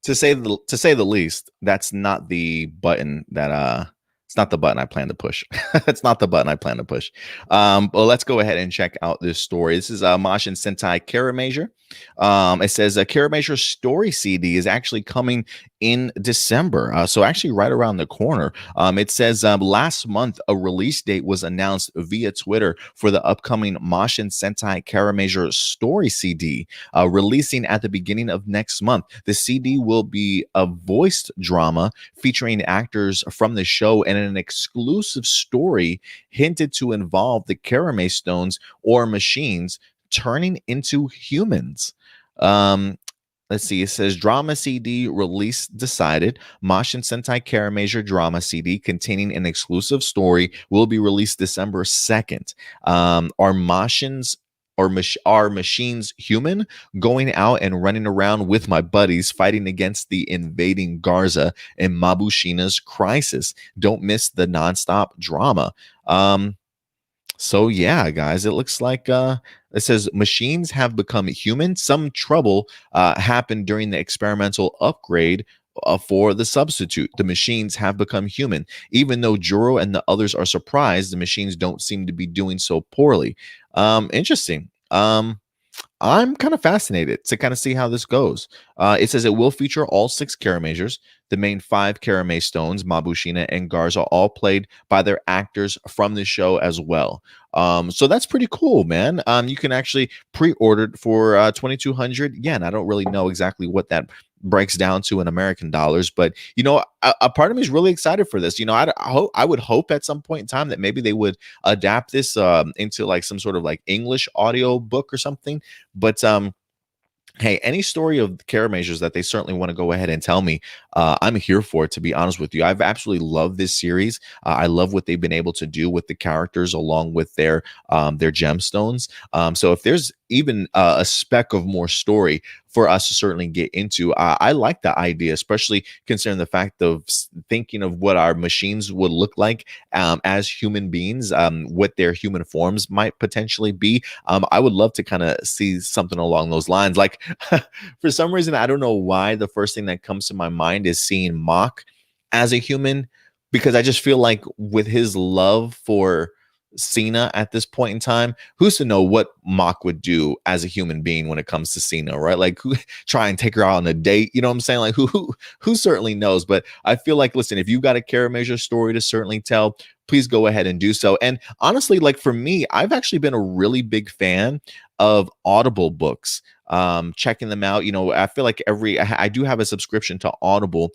to say the least, that's not the button that it's not the button I plan to push. It's not the button I plan to push. But let's go ahead and check out this story. This is Mashin Sentai Kiramager. It says a Kiramager story CD is actually coming in December. So actually right around the corner. It says last month a release date was announced via Twitter for the upcoming Mashin Sentai Kiramager story CD, releasing at the beginning of next month. The CD will be a voiced drama featuring actors from the show and an exclusive story hinted to involve the Karame stones or machines turning into humans. Let's see. It says drama CD release decided. Mashin Sentai Karamager drama CD containing an exclusive story will be released December 2nd. Are Mashins or are machines human? Going out and running around with my buddies fighting against the invading Garza in Mabushina's crisis. Don't miss the nonstop drama. So yeah, guys, it looks like it says machines have become human. Some trouble happened during the experimental upgrade for the substitute. The machines have become human. Even though Juro and the others are surprised, the machines don't seem to be doing so poorly. Interesting. I'm kind of fascinated to kind of see how this goes. It says it will feature all 6 Karamagers. The main 5 Karame stones, Mabushina and Garza, all played by their actors from the show as well. So that's pretty cool, man. You can actually pre-order it for 2,200 yen. I don't really know exactly what that breaks down to in American dollars, but a part of me is really excited for this. I would hope at some point in time that maybe they would adapt this into like some sort of like English audio book or something. But hey, any story of Karamagers that they certainly want to go ahead and tell me, I'm here for it, to be honest with you. I've absolutely loved this series. I love what they've been able to do with the characters along with their gemstones. So if there's even a speck of more story for us to certainly get into, I like the idea, especially considering the fact of thinking of what our machines would look like as human beings, what their human forms might potentially be. I would love to kind of see something along those lines. Like for some reason, I don't know why the first thing that comes to my mind is seeing Mach as a human, because I just feel like with his love for Cena at this point in time, who's to know what Mach would do as a human being when it comes to Cena, right? Like who try and take her out on a date, you know what I'm saying? Like who certainly knows. But I feel like, listen, if you've got a Karamager story to certainly tell, please go ahead and do so. And honestly, like for me, I've actually been a really big fan of Audible books. Checking them out. I feel like I do have a subscription to Audible.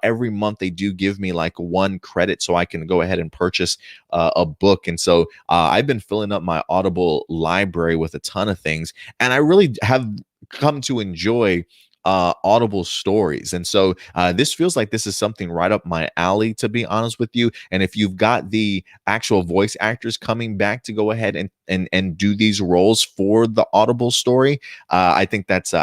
Every month they do give me like 1 credit so I can go ahead and purchase a book. And so I've been filling up my Audible library with a ton of things, and I really have come to enjoy Audible stories. And so this feels like this is something right up my alley, to be honest with you. And if you've got the actual voice actors coming back to go ahead and do these roles for the Audible story, I think that's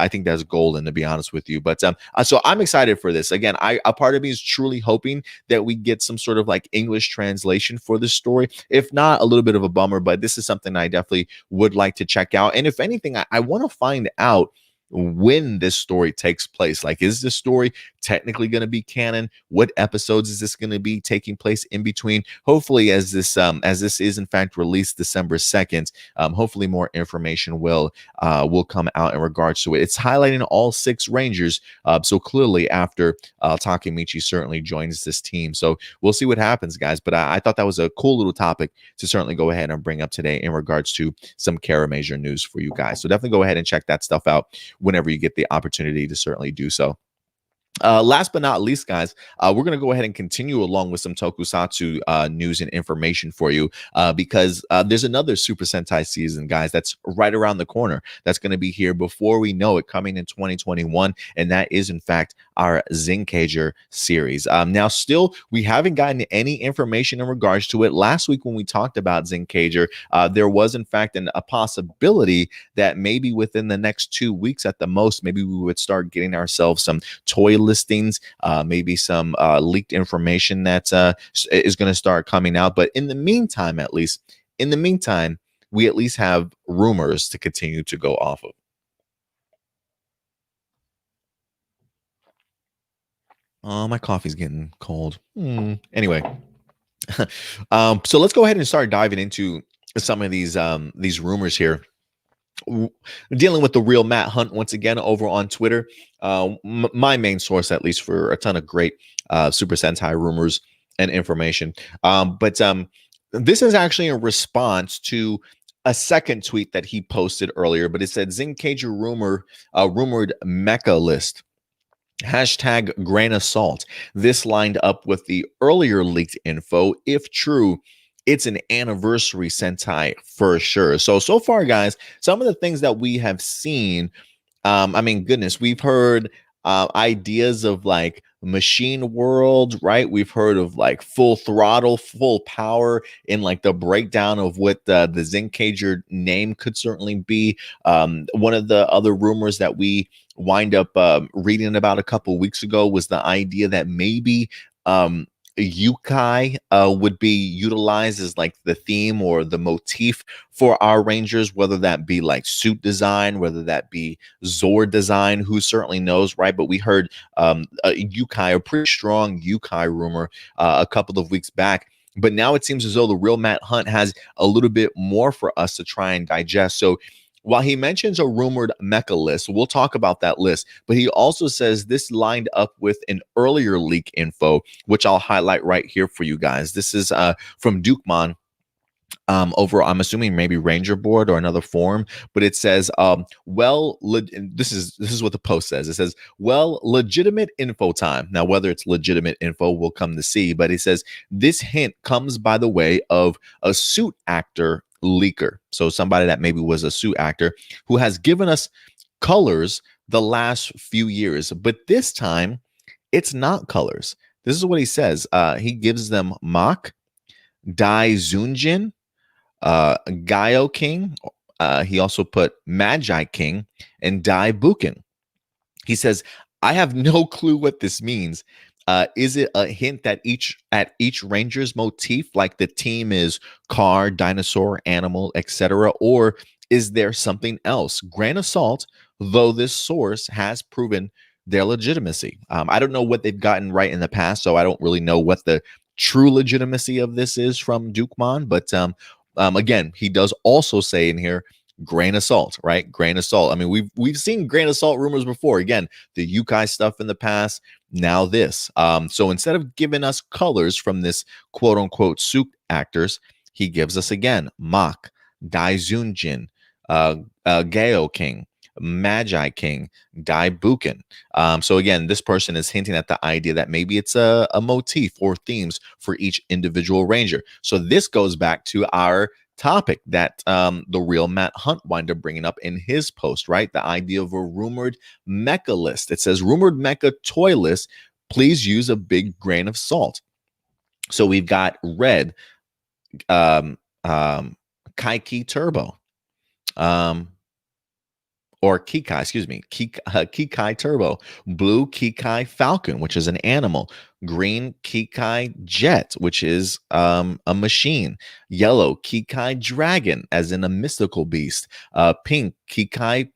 golden, to be honest with you. But so I'm excited for this. Again, a part of me is truly hoping that we get some sort of like English translation for this story. If not, a little bit of a bummer, but this is something I definitely would like to check out. And if anything, I want to find out when this story takes place. Like, is this story technically going to be canon? What episodes is this going to be taking place in between? Hopefully, as this is in fact released December 2nd, hopefully more information will come out in regards to it. It's highlighting all 6 Rangers, so clearly after Takemichi certainly joins this team. So we'll see what happens, guys. But I thought that was a cool little topic to certainly go ahead and bring up today in regards to some Karamager news for you guys. So definitely go ahead and check that stuff out whenever you get the opportunity to certainly do so. Last but not least, guys, we're going to go ahead and continue along with some tokusatsu news and information for you because there's another Super Sentai season, guys, that's right around the corner. That's going to be here before we know it, coming in 2021, and that is, in fact, our Zenkaiger series. Now, still, we haven't gotten any information in regards to it. Last week when we talked about Zenkaiger, there was, in fact, a possibility that maybe within the next 2 weeks at the most, maybe we would start getting ourselves some toy listings, maybe some leaked information that is going to start coming out. But in the meantime, we at least have rumors to continue to go off of. Oh, my coffee's getting cold. Anyway, so let's go ahead and start diving into some of these rumors here. Dealing with the real Matt Hunt once again over on Twitter, my main source, at least, for a ton of great Super Sentai rumors and information. But this is actually a response to a second tweet that he posted earlier, but it said Zenkaiger rumored mecha list. Hashtag grain of salt. This lined up with the earlier leaked info. If true, it's an anniversary Sentai for sure. So far, guys, some of the things that we have seen, I mean, goodness, we've heard ideas of like machine world, right? We've heard of like full throttle, full power in like the breakdown of what the Zenkaiger name could certainly be. One of the other rumors that we wind up reading about a couple weeks ago was the idea that maybe Yukai would be utilized as like the theme or the motif for our Rangers, whether that be like suit design, whether that be Zord design, who certainly knows, right? But we heard a Yukai, a pretty strong Yukai rumor a couple of weeks back. But now it seems as though the real Matt Hunt has a little bit more for us to try and digest. So while he mentions a rumored mecha list, we'll talk about that list, but he also says this lined up with an earlier leak info, which I'll highlight right here for you guys. This is from Dukemon over, I'm assuming maybe Ranger Board or another forum, but it says this is what the post says. It says, well, legitimate info time. Now, whether it's legitimate info, we'll come to see, but it says this hint comes by the way of a suit actor leaker, so somebody that maybe was a suit actor who has given us colors the last few years, but this time it's not colors. This is what he says. He gives them Mach, Dai Zunjin, Gaio King. He also put Magi King and Dai Bukin. He says, I have no clue what this means. Is it a hint that each Ranger's motif, like the team is car, dinosaur, animal, etc., or is there something else? Grain of salt, though this source has proven their legitimacy. I don't know what they've gotten right in the past, so I don't really know what the true legitimacy of this is from Dukemon. But again, he does also say in here, grain of salt, right? Grain of salt. I mean, we've seen grain of salt rumors before. Again, the Yukai stuff in the past. Now this. So instead of giving us colors from this quote unquote suit actors, he gives us again Mach, Daizunjin, Geo King, Magi King, Dai Bukin. So again, this person is hinting at the idea that maybe it's a motif or themes for each individual Ranger. So this goes back to our topic that the real Matt Hunt wind up bringing up in his post, right? The idea of a rumored mecha list. It says rumored mecha toy list. Please use a big grain of salt. So we've got red, Kaiki Turbo, or Kikai, excuse me, Kikai Turbo, blue Kikai Falcon, which is an animal, green Kikai Jet, which is a machine, yellow Kikai Dragon, as in a mystical beast, pink Kikai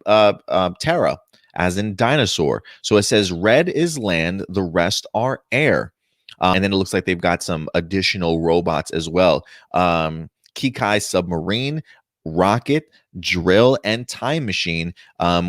Terra, as in dinosaur. So it says red is land, the rest are air. And then it looks like they've got some additional robots as well. Kikai Submarine, Rocket, Drill, and Time Machine,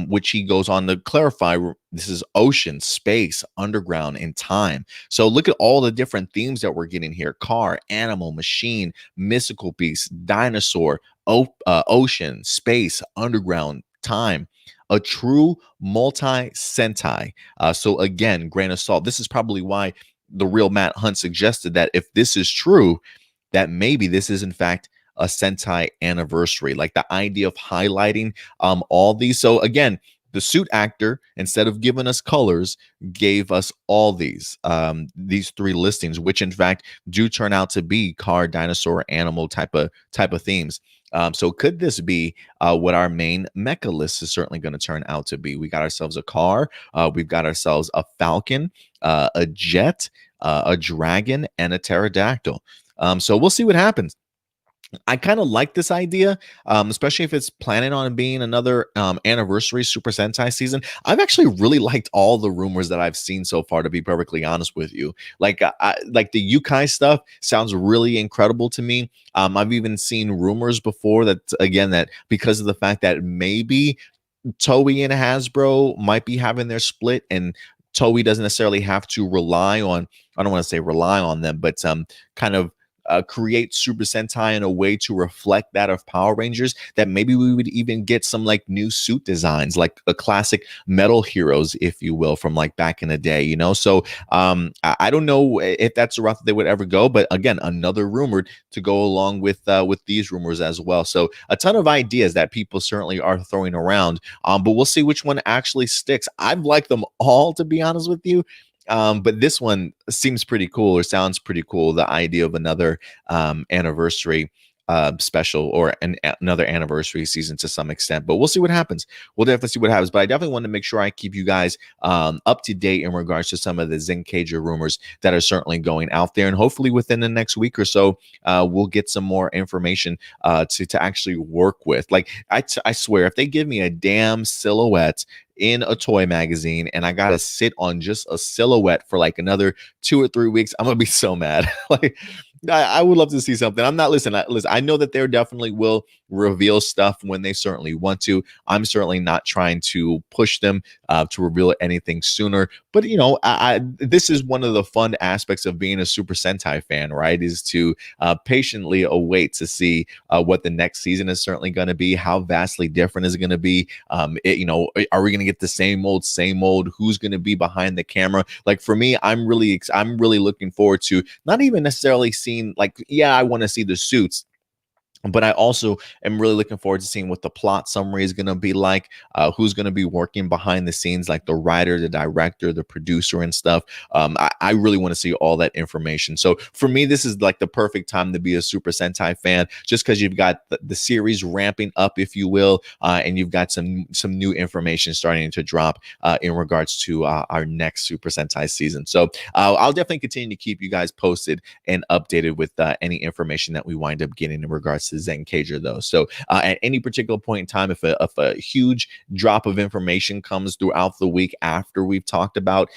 which he goes on to clarify. This is ocean, space, underground, and time. So look at all the different themes that we're getting here: car, animal, machine, mystical beast, dinosaur, ocean, space, underground, time. A true multi-sentai. So again, grain of salt. This is probably why the real Matt Hunt suggested that if this is true, that maybe this is in fact a Sentai anniversary, like the idea of highlighting all these. So again, the suit actor, instead of giving us colors, gave us all these three listings, which in fact do turn out to be car, dinosaur, animal type of themes. So could this be what our main mecha list is certainly going to turn out to be? We got ourselves a car, we've got ourselves a falcon, a jet, a dragon, and a pterodactyl. So we'll see what happens. I kind of like this idea, especially if it's planning on being another anniversary Super Sentai season. I've actually really liked all the rumors that I've seen so far, to be perfectly honest with you. Like, like the Yukai stuff sounds really incredible to me. I've even seen rumors before that, again, that because of the fact that maybe Toei and Hasbro might be having their split, and Toei doesn't necessarily have to rely on, I don't want to say rely on them, but kind of create Super Sentai in a way to reflect that of Power Rangers, that maybe we would even get some like new suit designs, like a classic Metal Heroes, if you will, from like back in the day, you know? So I don't know if that's the route that they would ever go, but again, another rumored to go along with these rumors as well. So a ton of ideas that people certainly are throwing around, but we'll see which one actually sticks. I've liked them all, to be honest with you. But this one seems pretty cool, or sounds pretty cool. The idea of another anniversary special, or another anniversary season to some extent, but we'll see what happens. We'll definitely see what happens. But I definitely want to make sure I keep you guys up to date in regards to some of the Zenkaiger rumors that are certainly going out there, and hopefully within the next week or so, we'll get some more information to actually work with. Like I swear, if they give me a damn silhouette in a toy magazine and I gotta sit on just a silhouette for like another 2 or 3 weeks, I'm gonna be so mad. Like I would love to see something. I'm not listen. I know that they definitely will reveal stuff when they certainly want to. I'm certainly not trying to push them to reveal anything sooner. But you know, this is one of the fun aspects of being a Super Sentai fan, right? Is to patiently await to see what the next season is certainly going to be. How vastly different is it going to be? You know, are we going to get the same old, same old? Who's going to be behind the camera? Like for me, I'm really looking forward to not even necessarily seeing, like, yeah, I want to see the suits, but I also am really looking forward to seeing what the plot summary is going to be like, who's going to be working behind the scenes, like the writer, the director, the producer, and stuff. I really want to see all that information. So for me, this is like the perfect time to be a Super Sentai fan, just because you've got the series ramping up, if you will, and you've got some new information starting to drop in regards to our next Super Sentai season. So I'll definitely continue to keep you guys posted and updated with any information that we wind up getting in regards to Zenkaiger, though. So at any particular point in time, if a huge drop of information comes throughout the week after we've talked about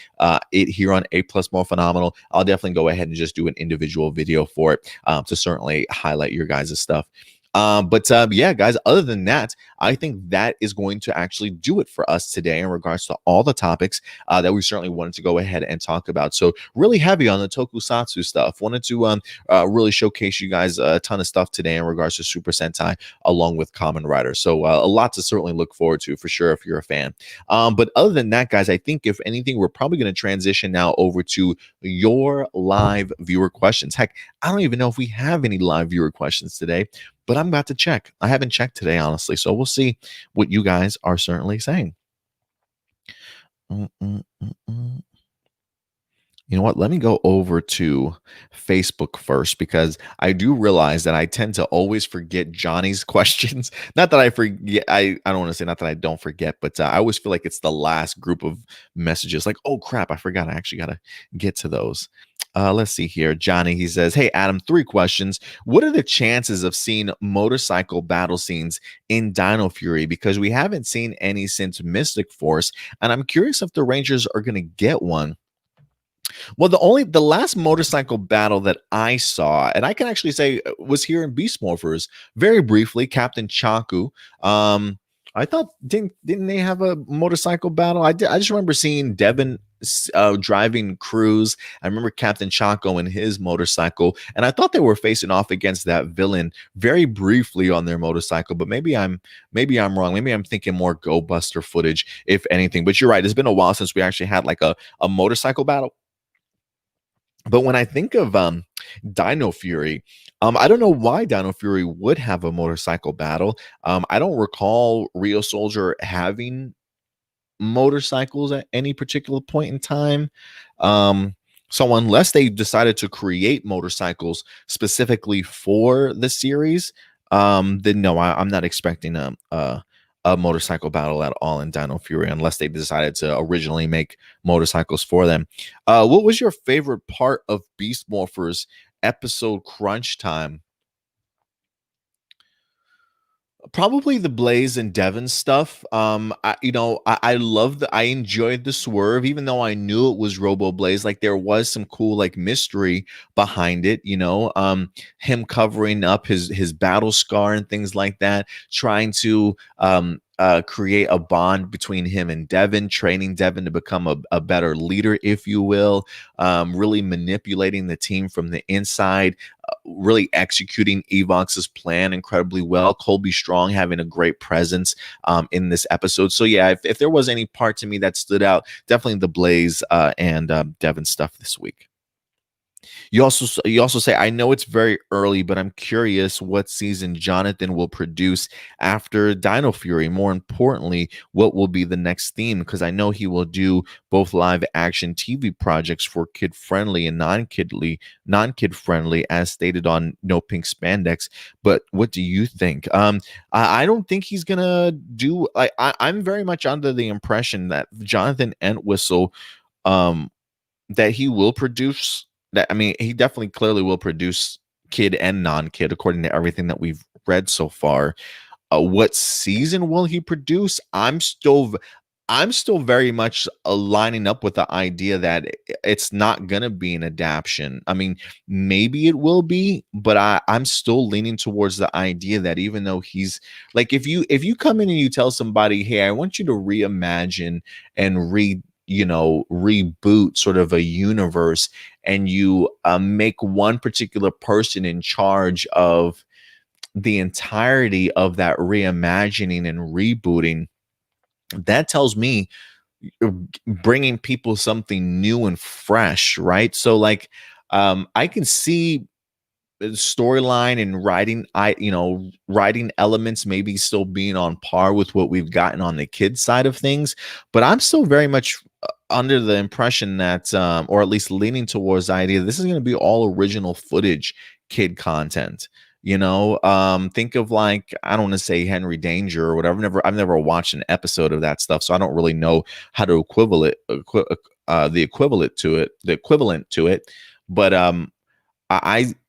it here on A Plus Morphinominal, I'll definitely go ahead and just do an individual video for it to certainly highlight your guys' stuff. But yeah, guys, other than that, I think that is going to actually do it for us today in regards to all the topics that we certainly wanted to go ahead and talk about. So really heavy on the tokusatsu stuff. Wanted to really showcase you guys a ton of stuff today in regards to Super Sentai along with Kamen Rider. So a lot to certainly look forward to for sure if you're a fan. But other than that, guys, I think if anything, we're probably going to transition now over to your live viewer questions. Heck, I don't even know if we have any live viewer questions today, but I'm about to check. I haven't checked today, honestly. So we'll see what you guys are certainly saying. You know what? Let me go over to Facebook first, because I do realize that I tend to always forget Johnny's questions. Not that I forget, I don't want to say not that I don't forget, but I always feel like it's the last group of messages. Like, oh crap, I forgot. I actually got to get to those. Let's see here. Johnny, he says, hey, Adam, 3 questions. What are the chances of seeing motorcycle battle scenes in Dino Fury? Because we haven't seen any since Mystic Force, and I'm curious if the Rangers are going to get one. Well, the last motorcycle battle that I saw, and I can actually say was here in Beast Morphers, very briefly, Captain Chaku. I thought didn't they have a motorcycle battle? I just remember seeing Devon driving Cruz. I remember Captain Chaco and his motorcycle, and I thought they were facing off against that villain very briefly on their motorcycle. But maybe I'm wrong. Maybe I'm thinking more Go Buster footage, if anything. But you're right. It's been a while since we actually had like a motorcycle battle. But when I think of Dino Fury, I don't know why Dino Fury would have a motorcycle battle. I don't recall Rio Soldier having motorcycles at any particular point in time. So unless they decided to create motorcycles specifically for the series, then no, I'm not expecting a motorcycle battle at all in Dino Fury, unless they decided to originally make motorcycles for them. What was your favorite part of Beast Morphers episode Crunch Time? Probably the Blaze and Devon stuff. I love I enjoyed the swerve, even though I knew it was Robo Blaze. Like there was some cool like mystery behind it. Him covering up his battle scar and things like that, trying to create a bond between him and Devon, training Devon to become a better leader, if you will. Really manipulating the team from the inside, really executing Evox's plan incredibly well. Colby Strong having a great presence in this episode. So yeah, if there was any part to me that stood out, definitely the Blaze and Devon stuff this week. You also say, I know it's very early, but I'm curious what season Jonathan will produce after Dino Fury. More importantly, what will be the next theme? Because I know he will do both live action TV projects for kid friendly and non-kid friendly, as stated on No Pink Spandex. But what do you think? I don't think he's gonna do. I'm very much under the impression that Jonathan Entwistle, um, that he will produce that. I mean, he definitely clearly will produce kid and non-kid according to everything that we've read so far. What season will he produce? I'm still very much lining up with the idea that it's not gonna be an adaptation. I mean, maybe it will be, but I'm still leaning towards the idea that even though he's like, if you come in and you tell somebody, hey, I want you to reimagine and reboot sort of a universe, and you make one particular person in charge of the entirety of that reimagining and rebooting, that tells me bringing people something new and fresh, right? So like, I can see storyline and writing elements maybe still being on par with what we've gotten on the kids side of things, but I'm still very much under the impression that or at least leaning towards the idea this is going to be all original footage kid content. Think of, like, I don't want to say Henry Danger or whatever. I've never watched an episode of that stuff, so I don't really know how to the equivalent to it. But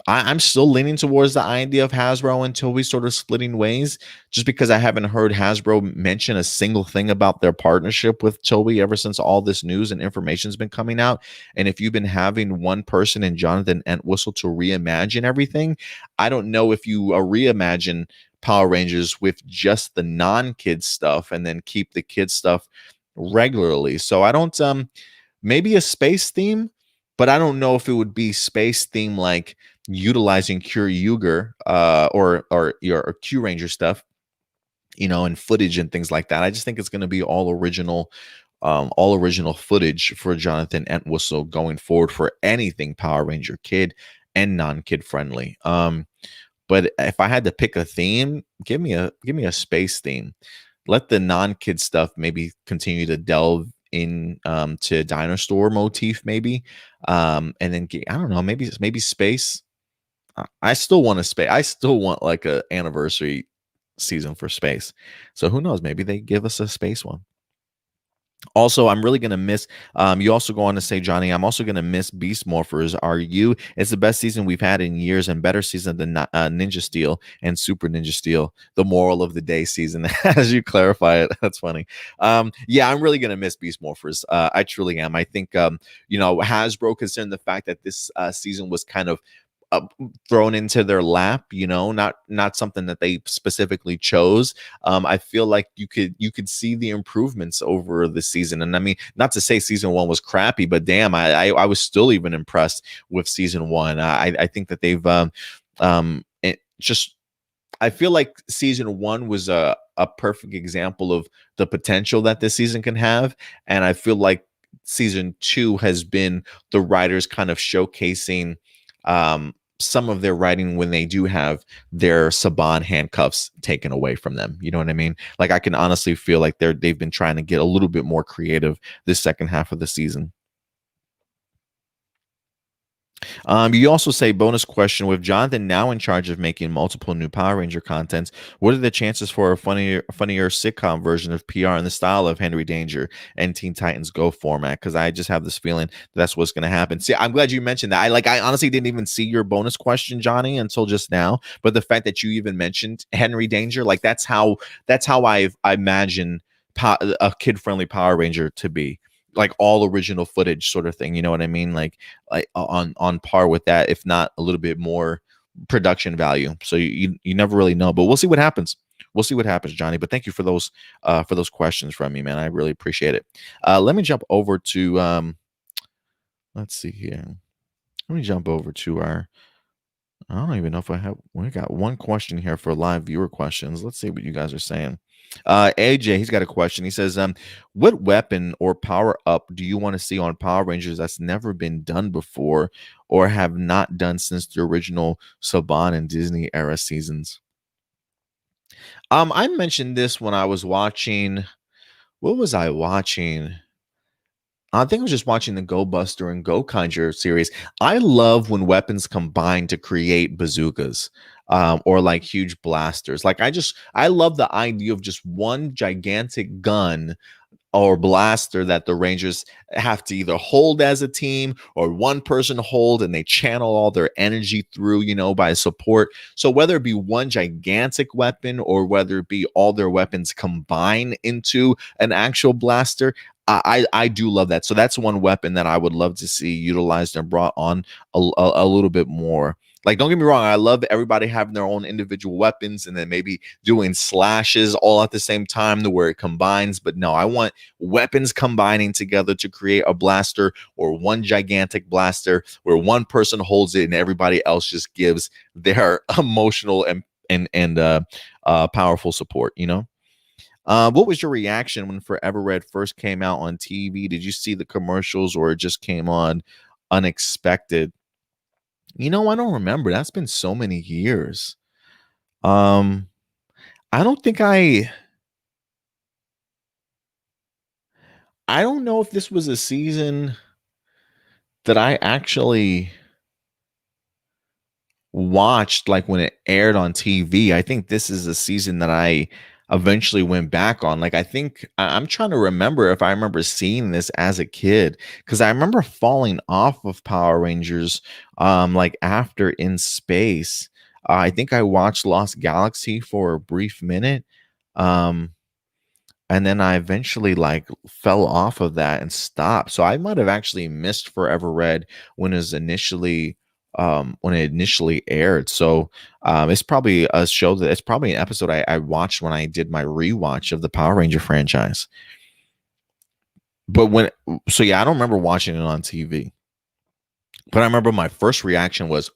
I'm still leaning towards the idea of Hasbro until we sort of splitting ways, just because I haven't heard Hasbro mention a single thing about their partnership with Toei ever since all this news and information's been coming out. And if you've been having one person in Jonathan Entwistle to reimagine everything, I don't know if you reimagine Power Rangers with just the non-kid stuff and then keep the kid stuff regularly. So I don't maybe a space theme, but I don't know if it would be space theme like utilizing Cure Yuger or your Q Ranger stuff, and footage and things like that. I just think it's going to be all original footage for Jonathan Entwistle going forward for anything Power Ranger kid and non-kid friendly. But if I had to pick a theme, give me a space theme. Let the non-kid stuff maybe continue to delve in to dinosaur motif, maybe. And then I don't know, maybe space. I still want a space. I still want like a anniversary season for space. So who knows? Maybe they give us a space one. Also, I'm really gonna miss. You also go on to say, Johnny, I'm also gonna miss Beast Morphers. Are you? It's the best season we've had in years, and better season than Ninja Steel and Super Ninja Steel. The moral of the day season, as you clarify it. That's funny. Yeah, I'm really gonna miss Beast Morphers. I truly am. I think Hasbro, considering the fact that this season was kind of thrown into their lap, not something that they specifically chose. I feel like you could see the improvements over the season. And I mean, not to say season one was crappy, but damn, I was still even impressed with season one. I think that they've it just I feel like season one was a perfect example of the potential that this season can have. And I feel like season two has been the writers kind of showcasing some of their writing when they do have their Saban handcuffs taken away from them. You know what I mean? Like, I can honestly feel like they've been trying to get a little bit more creative this second half of the season. You also say bonus question with Jonathan now in charge of making multiple new Power Ranger contents. What are the chances for a funnier sitcom version of PR in the style of Henry Danger and Teen Titans Go format? Because I just have this feeling that's what's going to happen. See, I'm glad you mentioned that. I honestly didn't even see your bonus question, Johnny, until just now. But the fact that you even mentioned Henry Danger, like that's how I imagine a kid friendly Power Ranger to be. Like all original footage sort of thing, you know what I mean? Like on par with that, if not a little bit more production value. So you never really know, but we'll see what happens. We'll see what happens, Johnny. But thank you for those questions from me, man. I really appreciate it. Let me jump over to let's see here. Let me jump over to our I don't even know if I have. We got one question here for live viewer questions. Let's see what you guys are saying. AJ, he's got a question. He says, "What weapon or power up do you want to see on Power Rangers that's never been done before, or have not done since the original Saban and Disney era seasons?" I mentioned this when I was watching. What was I watching? I think I was just watching the Go Buster and Go Conjure series. I love when weapons combine to create bazookas, or like huge blasters. I love the idea of just one gigantic gun or blaster that the Rangers have to either hold as a team or one person hold and they channel all their energy through, by support. So whether it be one gigantic weapon or whether it be all their weapons combine into an actual blaster, I do love that. So that's one weapon that I would love to see utilized and brought on a little bit more. Like, don't get me wrong, I love everybody having their own individual weapons and then maybe doing slashes all at the same time to where it combines. But no, I want weapons combining together to create a blaster or one gigantic blaster where one person holds it and everybody else just gives their emotional and powerful support. What was your reaction when Forever Red first came out on TV? Did you see the commercials or it just came on unexpected? I don't remember. That's been so many years. Um, I don't think I don't know if this was a season that I actually watched like when it aired on TV. I think this is a season that I eventually went back on. Like I'm trying to remember if I remember seeing this as a kid because I remember falling off of Power Rangers like after In Space. I think I watched Lost Galaxy for a brief minute. Um and then I eventually like fell off of that and stopped. So I might have actually missed Forever Red when it initially aired. So it's probably a show that it's probably an episode I watched when I did my rewatch of the Power Ranger franchise. But yeah, I don't remember watching it on TV. But I remember my first reaction was,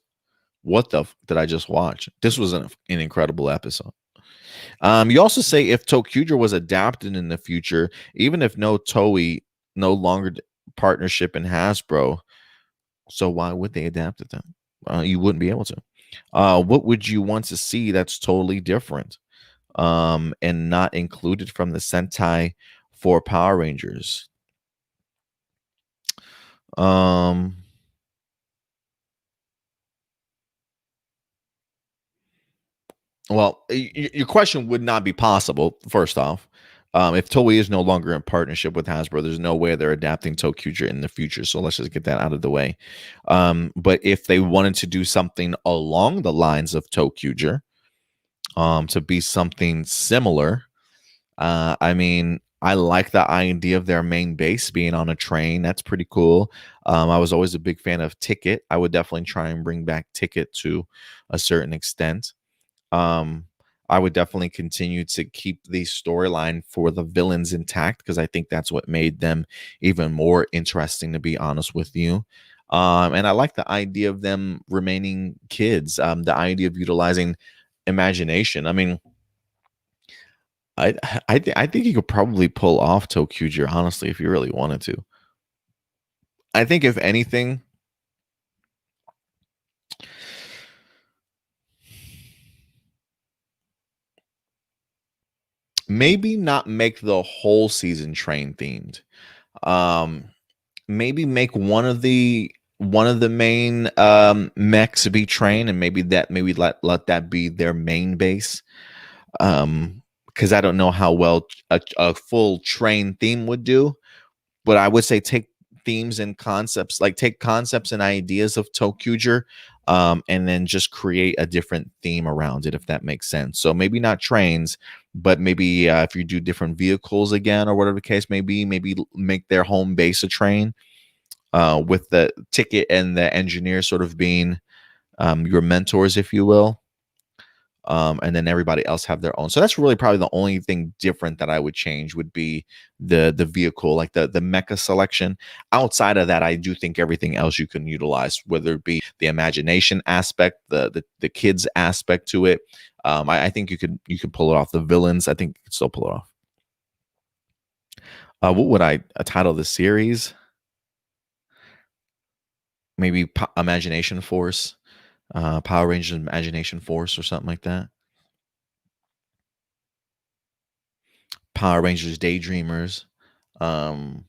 "What the did I just watch? This was an incredible episode." You also say if Tokuger was adapted in the future, even if no Toei no longer partnership in Hasbro, so why would they adapt it then? You wouldn't be able to. What would you want to see that's totally different, and not included from the Sentai for Power Rangers? Um, Well, your question would not be possible, first off. If Toei is no longer in partnership with Hasbro, there's no way they're adapting Tokuger in the future. So let's just get that out of the way. But if they wanted to do something along the lines of Tokuger, to be something similar, I mean, I like the idea of their main base being on a train. That's pretty cool. I was always a big fan of Ticket. I would definitely try and bring back Ticket to a certain extent. um I would definitely continue to keep the storyline for the villains intact because I think that's what made them even more interesting, to be honest with you. And I like the idea of them remaining kids, the idea of utilizing imagination. I mean, i I think you could probably pull off Tokuger, honestly, if you really wanted to. I think if anything, maybe not make the whole season train themed. um Maybe make one of the one of the main mechs be trained, and maybe let that be their main base. Because I don't know how well a full train theme would do, but I would say take themes and concepts, like take concepts and ideas of Tokuger, and then just create a different theme around it, if that makes sense. So maybe not trains, but maybe if you do different vehicles again, or whatever the case may be, maybe make their home base a train, with the ticket and the engineer sort of being your mentors, if you will. And then everybody else have their own. So that's really probably the only thing different that I would change would be the vehicle, like the mecha selection. Outside of that, I do think everything else you can utilize, whether it be the imagination aspect, the kids aspect to it. I think you could pull it off. The villains, I think you could still pull it off. What would I title the series? Maybe Imagination Force, Power Rangers Imagination Force, or something like that. Power Rangers Daydreamers, um,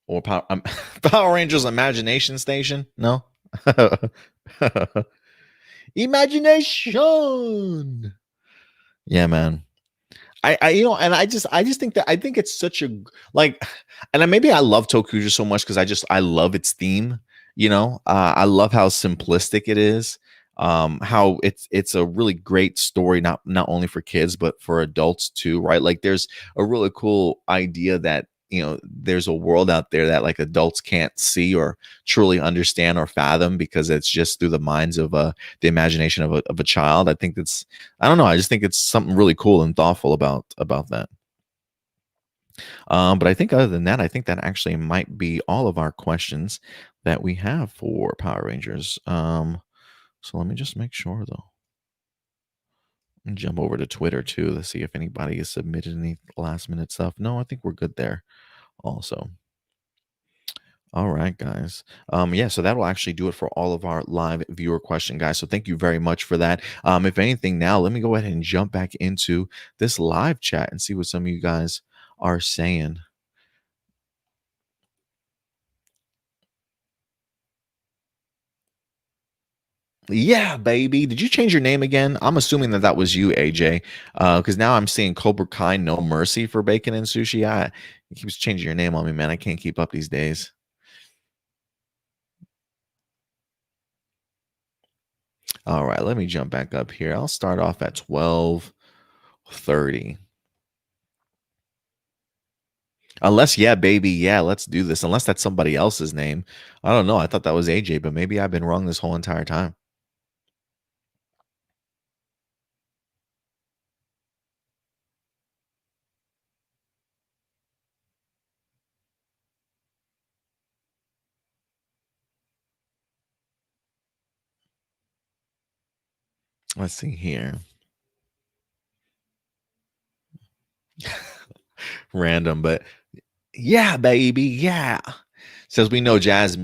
or Power Rangers Imagination Station. No, Imagination. Yeah, man. And I just think that I think it's such a like, and maybe I love Tokuja so much because I love its theme. I love how simplistic it is. How it's a really great story, not only for kids but for adults too, right? Like there's a really cool idea that there's a world out there that like adults can't see or truly understand or fathom because it's just through the minds of the imagination of a child. I don't know. I just think it's something really cool and thoughtful about that. But I think other than that, I think that actually might be all of our questions that we have for Power Rangers. So let me just make sure though. And jump over to Twitter too to see if anybody has submitted any last minute stuff. No, I think we're good there. Also. All right, guys. Yeah, so that will actually do it for all of our live viewer question, guys. So thank you very much for that. If anything, now let me go ahead and jump back into this live chat and see what some of you guys are saying. Yeah, baby. Did you change your name again? I'm assuming that was you, AJ, because now I'm seeing Cobra Kai No Mercy for bacon and sushi. He keeps changing your name on me, man. I can't keep up these days. All right, let me jump back up here. I'll start off at 12:30. Unless, yeah, baby, yeah, let's do this. Unless that's somebody else's name. I don't know. I thought that was AJ, but maybe I've been wrong this whole entire time. Let's see here. Random, but yeah, baby, yeah. Says we know Jazz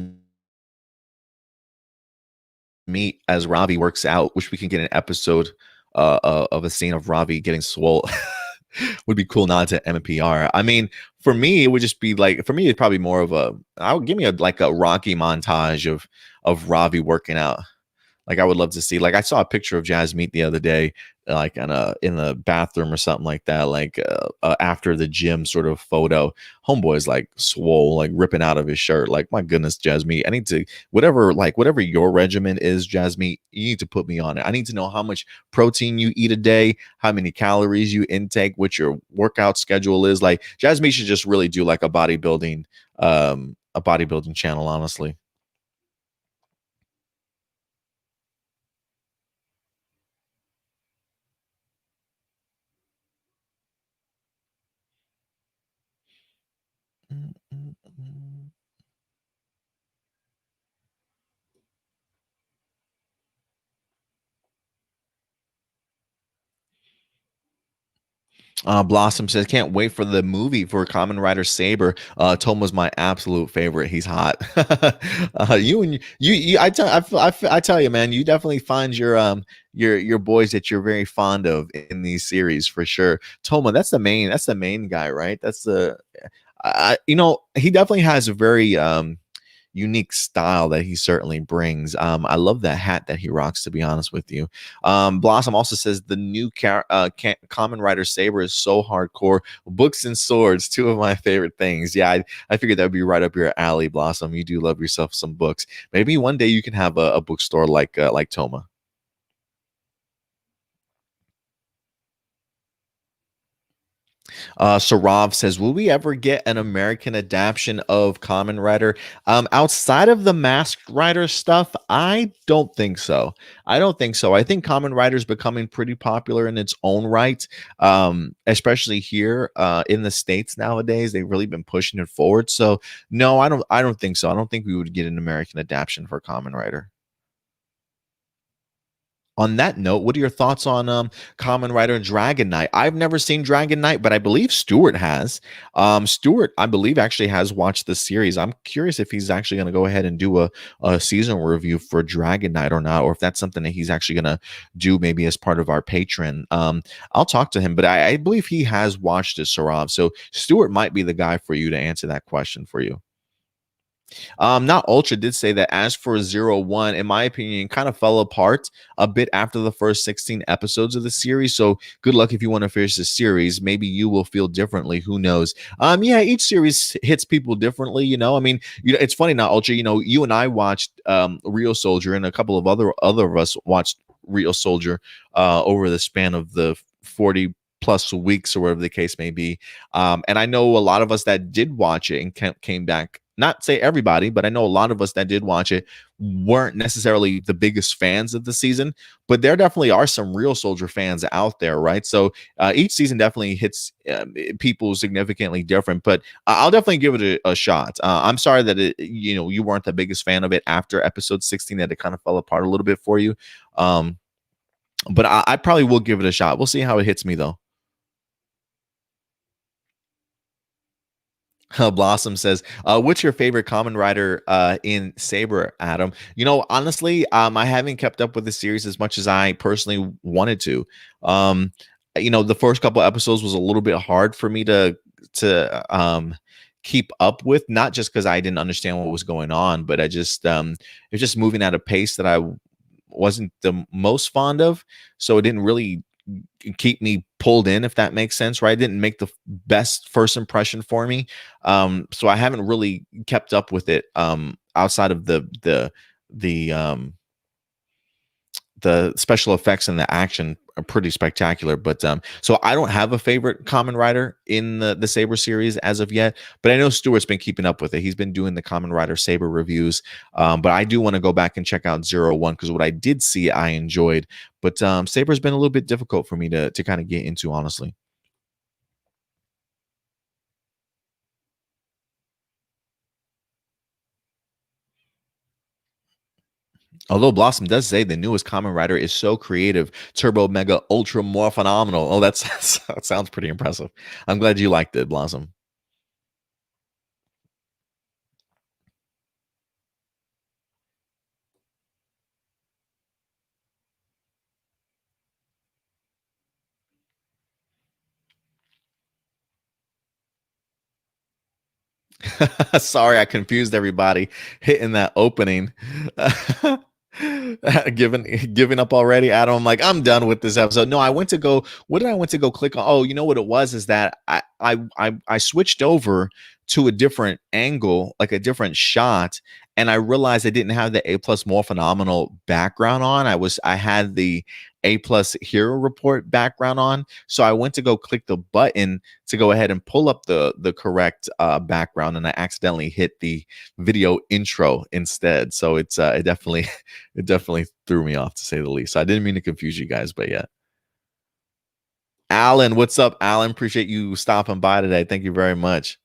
meet as Ravi works out. Wish we can get an episode of a scene of Ravi getting swole. Would be cool nod to MPR. I mean, for me, it would just be like, for me, it's probably more of I would give me like a Rocky montage of Ravi working out. Like I would love to see. Like I saw a picture of Jasmeet the other day, like in the bathroom or something like that. Like after the gym sort of photo, homeboy's like swole, like ripping out of his shirt. Like my goodness, Jasmeet, I need to whatever your regimen is, Jasmeet, you need to put me on it. I need to know how much protein you eat a day, how many calories you intake, what your workout schedule is. Like Jasmeet should just really do like a bodybuilding channel, honestly. Mm, mm, mm. Blossom says, "Can't wait for the movie for Kamen Rider Saber." Toma's my absolute favorite. He's hot. I tell you, man, you definitely find your boys that you're very fond of in these series for sure. Toma, that's the main guy, right? he definitely has a very unique style that he certainly brings. I love that hat that he rocks, to be honest with you. Blossom also says the new Kamen Rider Saber is so hardcore. Books and swords, two of my favorite things. Yeah, I figured that would be right up your alley, Blossom. You do love yourself some books. Maybe one day you can have a bookstore like Toma. Sarav says, "Will we ever get an American adaptation of Kamen Rider? Outside of the Masked Rider stuff, I don't think so. I don't think so. I think Kamen Rider is becoming pretty popular in its own right, especially here in the States nowadays. They've really been pushing it forward. So, no, I don't. I don't think so. I don't think we would get an American adaptation for Kamen Rider." On that note, what are your thoughts on Kamen Rider and Dragon Knight? I've never seen Dragon Knight, but I believe Stuart has. Stuart, I believe, actually has watched the series. I'm curious if he's actually going to go ahead and do a season review for Dragon Knight or not, or if that's something that he's actually going to do maybe as part of our patron. I'll talk to him, but I believe he has watched it, Sarav. So Stuart might be the guy for you to answer that question for you. Not Ultra did say that as for Zero One, in my opinion, kind of fell apart a bit after the first 16 episodes of the series. So good luck if you want to finish the series. Maybe you will feel differently. Who knows? Yeah, each series hits people differently. I mean, it's funny now, Ultra. You and I watched Real Soldier, and a couple of other of us watched Real Soldier over the span of the 40 plus weeks or whatever the case may be. And I know a lot of us that did watch it and came back, not say everybody, but I know a lot of us that did watch it weren't necessarily the biggest fans of the season, but there definitely are some Real Soldier fans out there, right? So each season definitely hits people significantly different, but I'll definitely give it a shot. I'm sorry that you weren't the biggest fan of it after episode 16, that it kind of fell apart a little bit for you. But I probably will give it a shot. We'll see how it hits me though. Blossom says, "What's your favorite Common Rider in Saber, Adam?" Honestly, I haven't kept up with the series as much as I personally wanted to. Um, the first couple episodes was a little bit hard for me to keep up with, not just because I didn't understand what was going on, but it's just moving at a pace that I wasn't the most fond of, so it didn't really keep me pulled in, if that makes sense, right? It didn't make the best first impression for me. So I haven't really kept up with it outside of the the special effects and the action are pretty spectacular. But so I don't have a favorite Common Rider in the Saber series as of yet, but I know Stuart's been keeping up with it. He's been doing the Common Rider Saber reviews. But I do want to go back and check out Zero One, because what I did see I enjoyed. But Saber's been a little bit difficult for me to kind of get into, honestly. Although Blossom does say the newest Kamen Rider is so creative, turbo, mega, ultra, more phenomenal. Oh, that sounds pretty impressive. I'm glad you liked it, Blossom. Sorry, I confused everybody hitting that opening. giving up already, Adam. I'm like, I'm done with this episode. No, I went to go. What did I went to go click on? Oh, you know what it was, is that I switched over to a different angle, like a different shot, and I realized I didn't have the A plus more phenomenal background on. I had the A plus hero report background on, so I went to go click the button to go ahead and pull up the correct background, and I accidentally hit the video intro instead. So it definitely it definitely threw me off, to say the least. So I didn't mean to confuse you guys, but yeah. Alan, what's up, Alan? Appreciate you stopping by today. Thank you very much.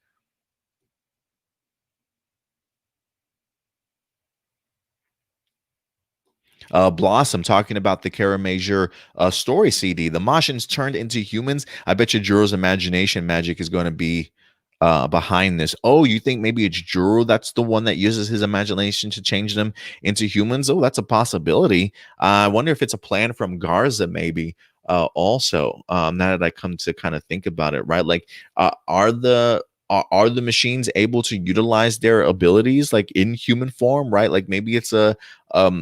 Blossom talking about the Karamager story CD. The Martians turned into humans. I bet you Juro's imagination magic is going to be behind this. Oh, you think maybe it's Juro that's the one that uses his imagination to change them into humans? Oh, that's a possibility. I wonder if it's a plan from Garza, maybe. Also, now that I come to kind of think about it, right? Like, are the are the machines able to utilize their abilities like in human form, right? Like maybe it's a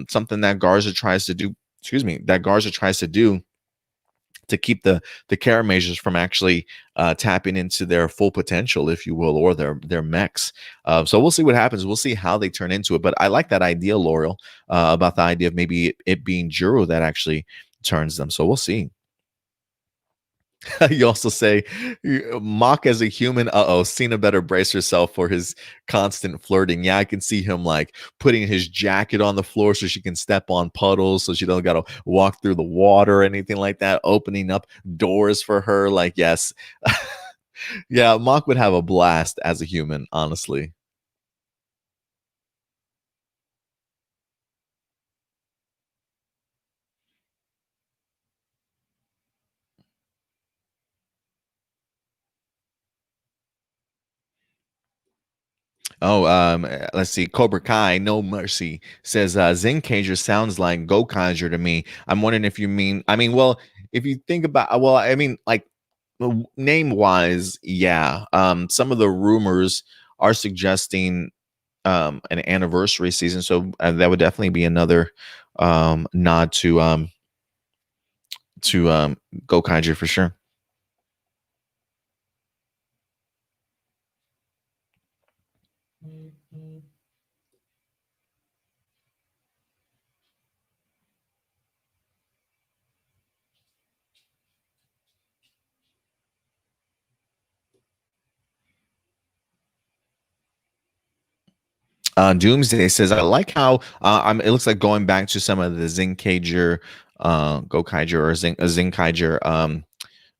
something that Garza tries to do, excuse me, that Garza tries to do to keep the Karamagers from actually tapping into their full potential, if you will, or their mechs. So we'll see what happens. We'll see how they turn into it. But I like that idea, Laurel, about the idea of maybe it being Juro that actually turns them. So we'll see. You also say mock as a human. Cena better brace herself for his constant flirting. Yeah, I can see him like putting his jacket on the floor so she can step on puddles, so she don't gotta walk through the water or anything like that. Opening up doors for her. Like, yes. Yeah, Mock would have a blast as a human, honestly. Let's see. Cobra Kai, No Mercy says Zenkaiger sounds like Gokaiger to me. I'm wondering if you mean. I mean, well, if you think about, well, I mean, like name wise, yeah. Some of the rumors are suggesting an anniversary season, so that would definitely be another nod to Gokaiger for sure. Doomsday says, I like how it looks like going back to some of the Zenkaiger, Gokaiger or Zenkaiger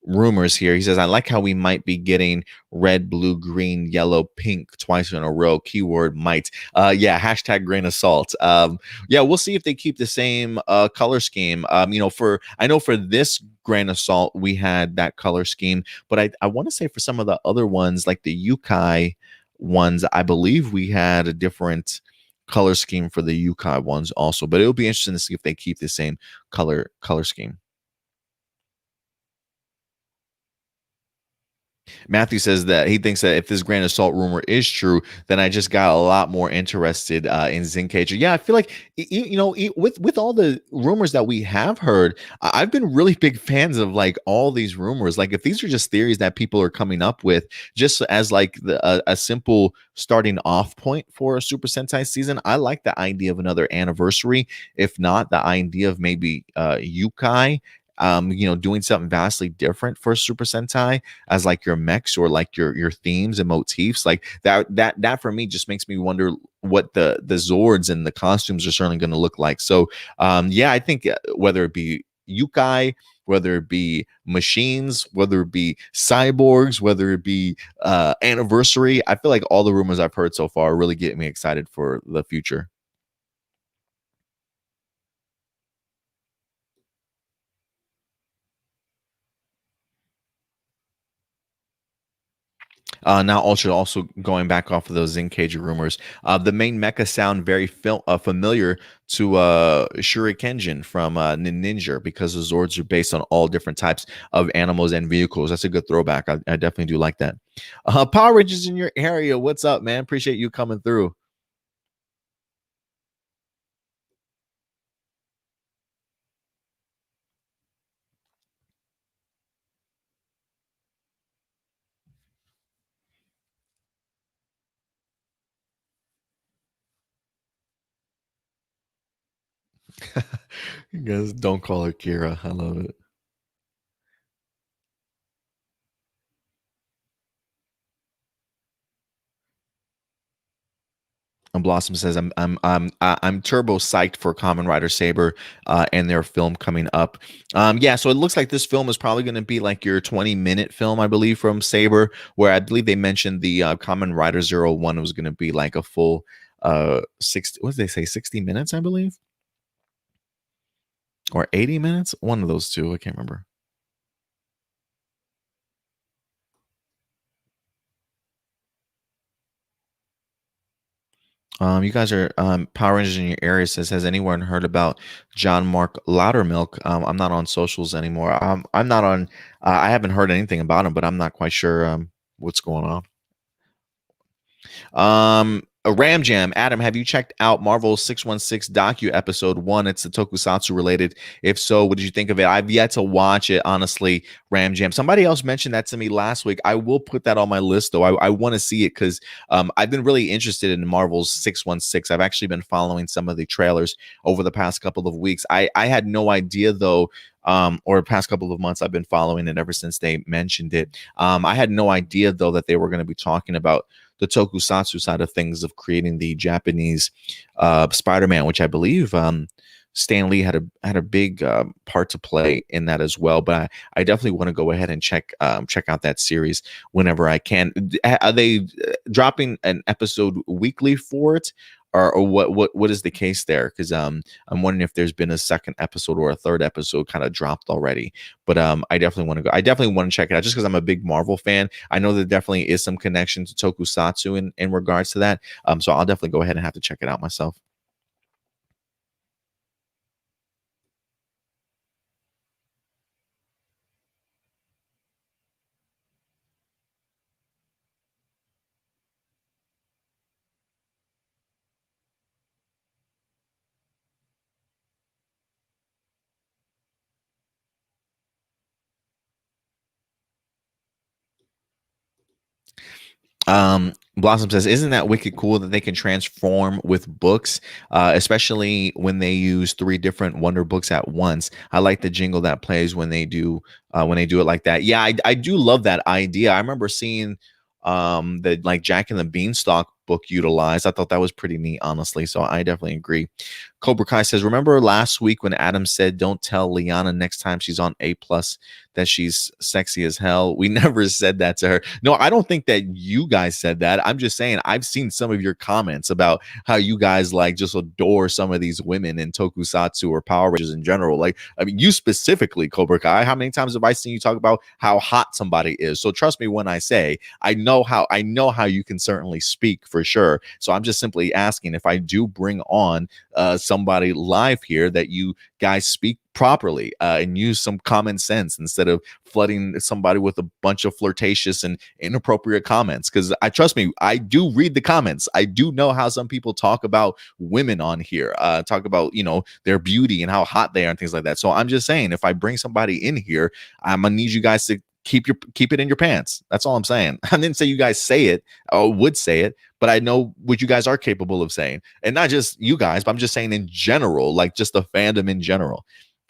rumors here. He says, I like how we might be getting red, blue, green, yellow, pink twice in a row. Keyword might. Yeah, hashtag grain of salt. Yeah, we'll see if they keep the same color scheme. For I know for this grain of salt, we had that color scheme, but I want to say for some of the other ones, like the Yukai ones, I believe we had a different color scheme for the Yukai ones also. But it'll be interesting to see if they keep the same color scheme. Matthew says that he thinks that if this grain of salt rumor is true, then I just got a lot more interested in Zenkaiger. Yeah, I feel like with all the rumors that we have heard, I've been really big fans of like all these rumors. Like if these are just theories that people are coming up with, just as like a simple starting off point for a Super Sentai season, I like the idea of another anniversary. If not, the idea of maybe Yukai doing something vastly different for Super Sentai as like your mechs or like your themes and motifs. Like that for me just makes me wonder what the Zords and the costumes are certainly going to look like. So yeah, I think whether it be Yukai, whether it be machines, whether it be cyborgs, whether it be anniversary, I feel like all the rumors I've heard so far really get me excited for the future. Now, also going back off of those Zenkaiger rumors, the main mecha sound very familiar to Shurikenjin from Ninja because the Zords are based on all different types of animals and vehicles. That's a good throwback. I definitely do like that. Power Rangers in your area, what's up, man? Appreciate you coming through. You guys don't call her Kira. I love it. And Blossom says, I'm turbo psyched for Kamen Rider Saber and their film coming up. Yeah, so it looks like this film is probably going to be like your 20-minute film, I believe, from Saber, where I believe they mentioned the Kamen Rider 01 was going to be like a full 60, what did they say, 60 minutes, I believe, or 80 minutes, one of those two, I can't remember. You guys are Power Rangers in your area says, has anyone heard about John Mark Loudermilk? I'm not on socials anymore. I'm not on. I haven't heard anything about him, but I'm not quite sure what's going on. A Ram Jam, Adam, have you checked out Marvel's 616 docu episode one? It's the tokusatsu related. If so, what did you think of it? I've yet to watch it, honestly. Ram Jam. Somebody else mentioned that to me last week. I will put that on my list, though. I want to see it because I've been really interested in Marvel's 616. I've actually been following some of the trailers over the past couple of weeks. I had no idea, though, or the past couple of months, I've been following it ever since they mentioned it. I had no idea, though, that they were going to be talking about the tokusatsu side of things of creating the Japanese Spider-Man, which I believe Stan Lee had a big part to play in that as well. But I definitely want to go ahead and check out that series whenever I can. Are they dropping an episode weekly for it? Or what is the case there? Because I'm wondering if there's been a second episode or a third episode kind of dropped already. But I definitely want to go. I definitely want to check it out just because I'm a big Marvel fan. I know there definitely is some connection to tokusatsu in regards to that. So I'll definitely go ahead and have to check it out myself. Blossom says, "Isn't that wicked cool that they can transform with books, especially when they use three different Wonder Books at once? I like the jingle that plays when they do it like that. Yeah, I do love that idea. I remember seeing the like Jack and the Beanstalk book utilized. I thought that was pretty neat, honestly. So I definitely agree." Cobra Kai says, "Remember last week when Adam said, 'Don't tell Liana next time she's on A plus that she's sexy as hell'? We never said that to her." No, I don't think that you guys said that. I'm just saying I've seen some of your comments about how you guys like just adore some of these women in tokusatsu or Power Rangers in general. Like, I mean, you specifically, Cobra Kai, how many times have I seen you talk about how hot somebody is? So trust me when I say I know how you can certainly speak for sure. So I'm just simply asking if I do bring on somebody live here that you guys speak properly and use some common sense instead of flooding somebody with a bunch of flirtatious and inappropriate comments. Because I trust me, I do read the comments. I do know how some people talk about women on here, talk about their beauty and how hot they are and things like that. So I'm just saying, if I bring somebody in here, I'm gonna need you guys to keep it in your pants. That's all I'm saying. I didn't say you guys say it or would say it, but I know what you guys are capable of saying, and not just you guys, but I'm just saying in general, like just the fandom in general.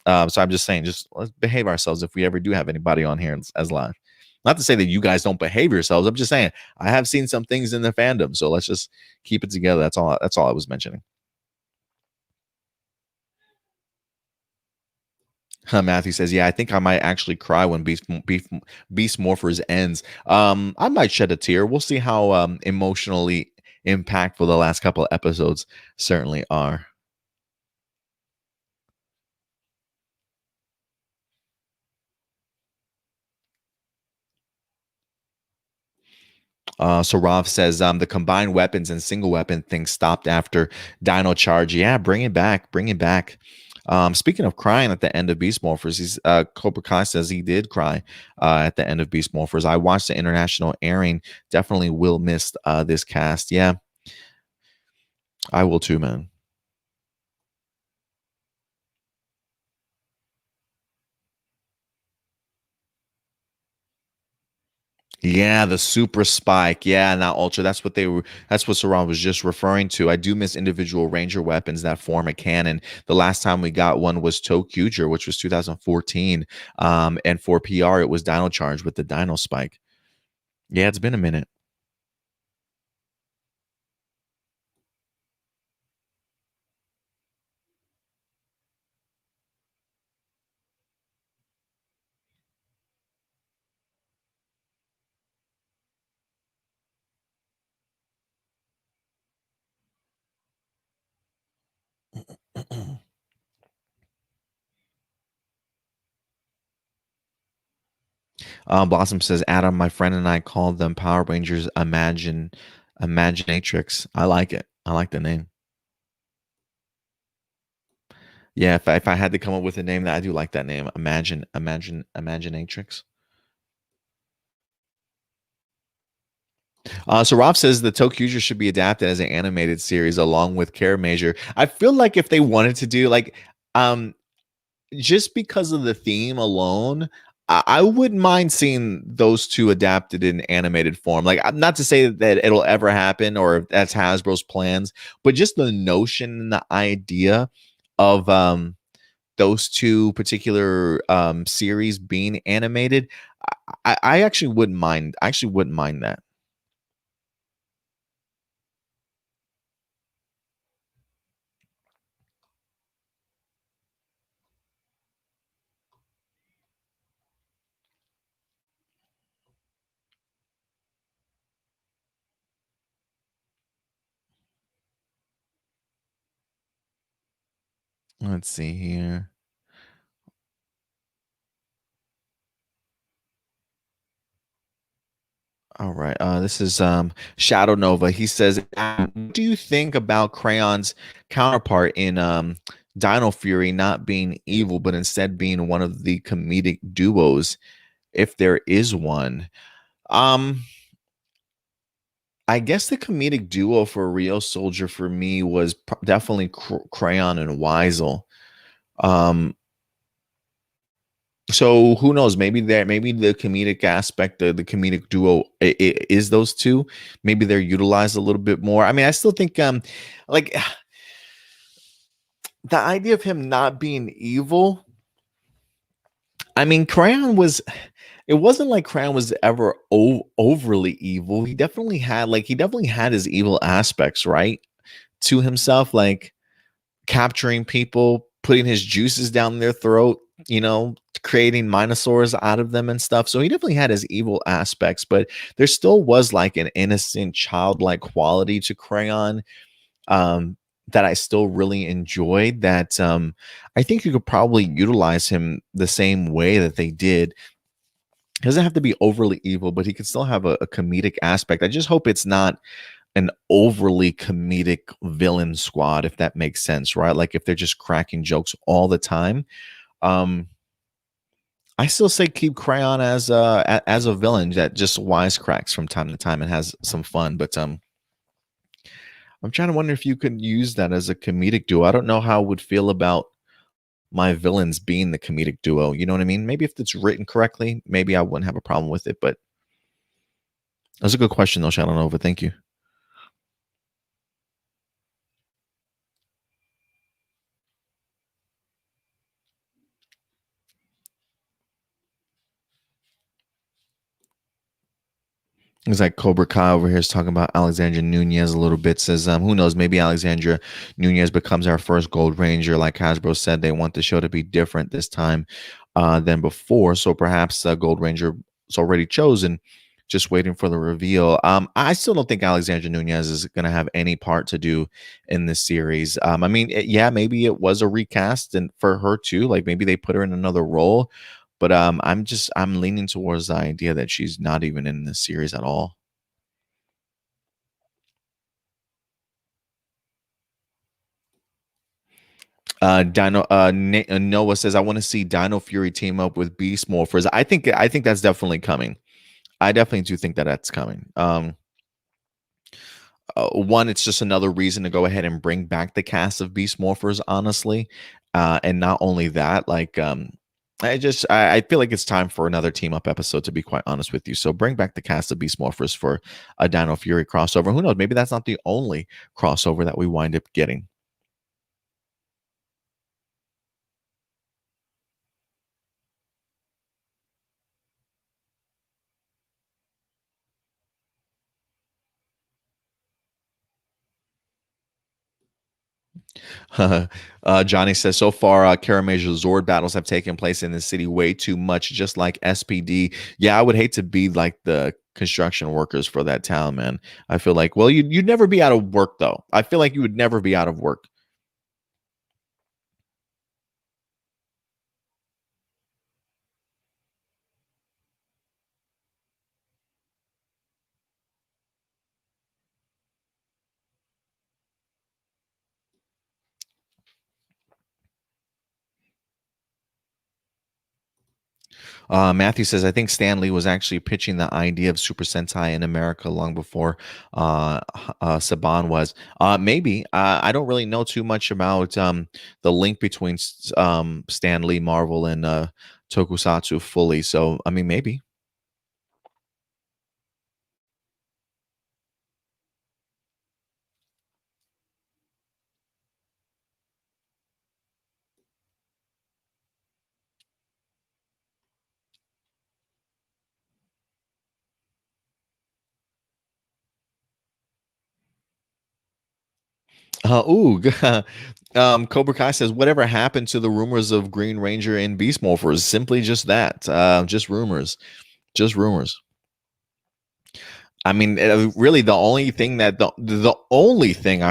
So I'm just saying, just let's behave ourselves if we ever do have anybody on here as live. Not to say that you guys don't behave yourselves. I'm just saying I have seen some things in the fandom, so let's just keep it together. That's all. That's all I was mentioning. Matthew says, "Yeah, I think I might actually cry when Beast Morphers ends. I might shed a tear. We'll see how emotionally impactful the last couple of episodes certainly are." So Roth says, "The combined weapons and single weapon thing stopped after Dino Charge. Yeah, bring it back. Bring it back." Speaking of crying at the end of Beast Morphers, Cobra Kai says he did cry at the end of Beast Morphers. I watched the international airing. Definitely will miss this cast. Yeah, I will too, man. Yeah, the super spike. Yeah, not ultra. That's what they were. That's what Saran was just referring to. I do miss individual ranger weapons that form a cannon. The last time we got one was Tokuger, which was 2014. And for PR, it was Dino Charge with the Dino Spike. Yeah, it's been a minute. Blossom says, "Adam, my friend and I called them Power Rangers Imaginatrix. I like it. I like the name. Yeah, if I had to come up with a name, that I do like that name. Imaginatrix. So Rob says the Tokuger should be adapted as an animated series along with Kiramager. I feel like if they wanted to do like, um, just because of the theme alone, I wouldn't mind seeing those two adapted in animated form. Like, not to say that it'll ever happen or that's Hasbro's plans, but just the notion and the idea of those two particular series being animated, I actually wouldn't mind. I actually wouldn't mind that. Let's see here. All right. This is Shadow Nova. He says, what do you think about Crayon's counterpart in Dino Fury not being evil, but instead being one of the comedic duos, if there is one? Um, I guess the comedic duo for Rio Soldier for me was definitely Crayon and Weisel. Um, So who knows? Maybe the comedic aspect, the comedic duo is those two. Maybe they're utilized a little bit more. I mean, I still think like the idea of him not being evil. I mean, Crayon was. It wasn't like Crayon was ever overly evil. He definitely had his evil aspects, right, to himself. Like capturing people, putting his juices down their throat, creating minosaurs out of them and stuff. So he definitely had his evil aspects, but there still was like an innocent, childlike quality to Crayon that I still really enjoyed. That I think you could probably utilize him the same way that they did. He doesn't have to be overly evil, but he could still have a comedic aspect. I just hope it's not an overly comedic villain squad, if that makes sense, right? Like if they're just cracking jokes all the time. Um, I still say keep Crayon as a villain that just wisecracks from time to time and has some fun. But I'm trying to wonder if you could use that as a comedic duo. I don't know how I would feel about my villains being the comedic duo. You know what I mean? Maybe if it's written correctly, maybe I wouldn't have a problem with it. But that's a good question, though, Shadow Nova. Thank you. It's like Cobra Kai over here is talking about Alexandra Nunez a little bit. Says, who knows? Maybe Alexandra Nunez becomes our first Gold Ranger. Like Hasbro said, they want the show to be different this time than before. So perhaps Gold Ranger is already chosen, just waiting for the reveal. I still don't think Alexandra Nunez is going to have any part to do in this series. I mean, yeah, maybe it was a recast and for her too. Like maybe they put her in another role, but I'm leaning towards the idea that she's not even in this series at all. Noah says I want to see Dino Fury team up with Beast Morphers. I think that's definitely coming. I definitely do think that that's coming. One, it's just another reason to go ahead and bring back the cast of Beast Morphers, honestly. And not only that, like I feel like it's time for another team up episode, to be quite honest with you. So bring back the cast of Beast Morphers for a Dino Fury crossover. Who knows? Maybe that's not the only crossover that we wind up getting. Johnny says so far, Karamager Zord battles have taken place in the city way too much, just like SPD. Yeah, I would hate to be like the construction workers for that town, man. I feel like, well, you'd never be out of work though. I feel like you would never be out of work. Matthew says, I think Stan Lee was actually pitching the idea of Super Sentai in America long before Saban was. Maybe. I don't really know too much about the link between Stan Lee, Marvel, and Tokusatsu fully. So, I mean, maybe. Ooh, Cobra Kai says, whatever happened to the rumors of Green Ranger and Beast Morphers? Simply just that. Just rumors. Just rumors. I mean, really, the only thing I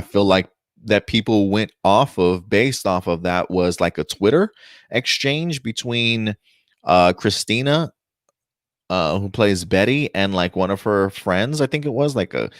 feel like that people went off of based off of that was like a Twitter exchange between Christina, who plays Betty, and like one of her friends. I think it was like a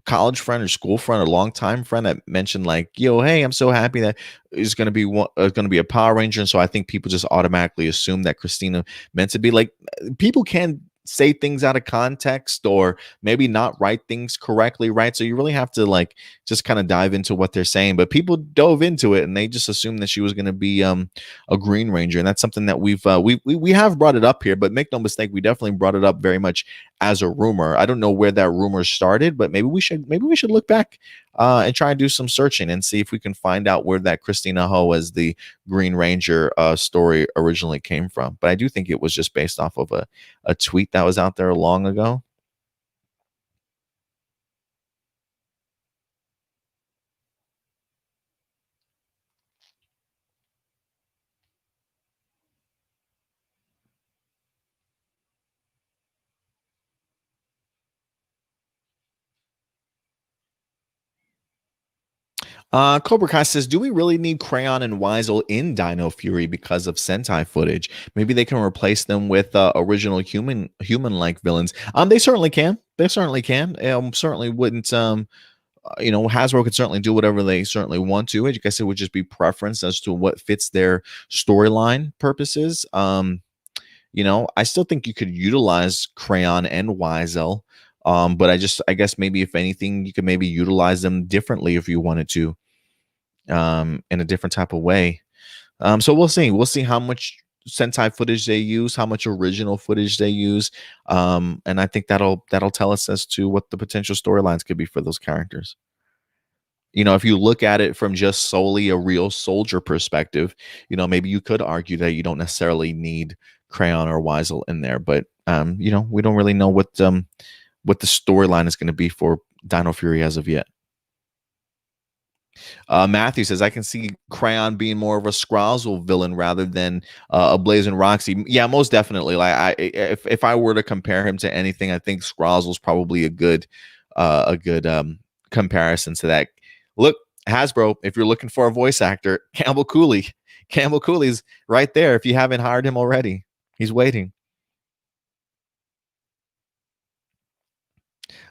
college friend or school friend or longtime friend that mentioned like, "Yo, hey, I'm so happy that is going to be going to be a Power Ranger." And so I think people just automatically assume that Christina meant to be like people can say things out of context or maybe not write things correctly, right? So you really have to like just kind of dive into what they're saying. But people dove into it and they just assumed that she was going to be a Green Ranger, and that's something that we have brought it up here. But make no mistake, we definitely brought it up very much as a rumor. I don't know where that rumor started, but maybe we should look back and try and do some searching and see if we can find out where that Christina Ho as the Green Ranger story originally came from. But I do think it was just based off of a tweet that was out there long ago. Cobra Kai says, "Do we really need Crayon and Weisel in Dino Fury because of Sentai footage? Maybe they can replace them with original human-like villains. They certainly can. They certainly can. Certainly wouldn't. Hasbro could certainly do whatever they certainly want to. I guess it would just be preference as to what fits their storyline purposes. I still think you could utilize Crayon and Weisel." But I guess maybe if anything, you could maybe utilize them differently if you wanted to, in a different type of way. So we'll see. We'll see how much Sentai footage they use, how much original footage they use, and I think that'll tell us as to what the potential storylines could be for those characters. If you look at it from just solely a real soldier perspective, maybe you could argue that you don't necessarily need Crayon or Weisel in there, but we don't really know what the storyline is going to be for Dino Fury as of yet. Matthew says, I can see Crayon being more of a Scrozzle villain rather than a Blaze and Roxy. Yeah, most definitely. Like if I were to compare him to anything, I think Scrozzle's probably a good comparison to that. Look, Hasbro, if you're looking for a voice actor, Campbell Cooley's right there. If you haven't hired him already, he's waiting.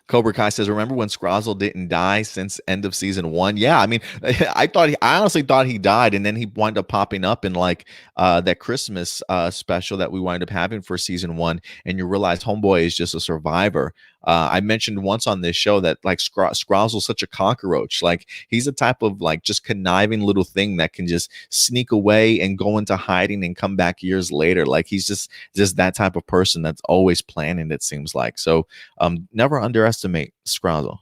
Cobra Kai says, "Remember when Scrozzle didn't die since end of season one?" Yeah, I mean, I honestly thought he died, and then he wound up popping up in like that Christmas special that we wind up having for season one, and you realize Homeboy is just a survivor. I mentioned once on this show that like Scrozzle's such a cockroach. Like he's a type of like just conniving little thing that can just sneak away and go into hiding and come back years later. Like he's just that type of person that's always planning. It seems like so. Never underestimate Scrozzle.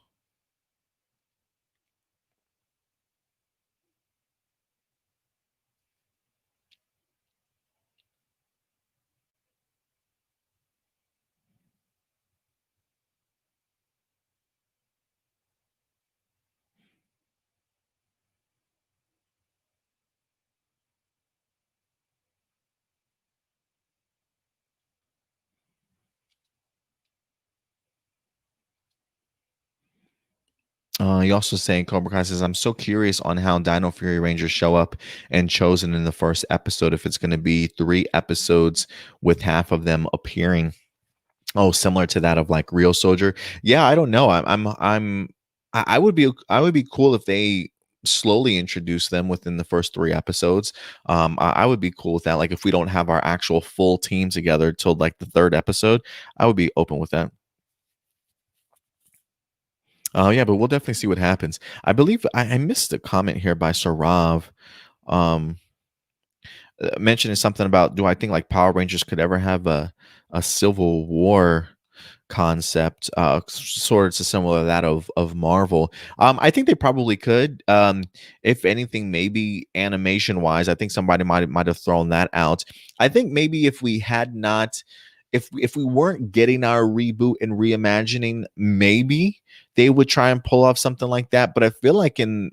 You also saying Cobra Kai says, "I'm so curious on how Dino Fury Rangers show up and chosen in the first episode. If it's going to be 3 episodes with half of them appearing, oh, similar to that of like Real Soldier. Yeah, I don't know. I would be cool if they slowly introduce them within the first 3 episodes. I would be cool with that. Like if we don't have our actual full team together till like the third episode, I would be open with that. Oh yeah, but we'll definitely see what happens. I believe I missed a comment here by Sarav. Um, mentioning something about, do I think like Power Rangers could ever have a civil war concept, sort of similar to that of Marvel? I think they probably could. If anything, maybe animation wise, I think somebody might have thrown that out. I think maybe if we had not, if we weren't getting our reboot and reimagining, maybe they would try and pull off something like that. But I feel like in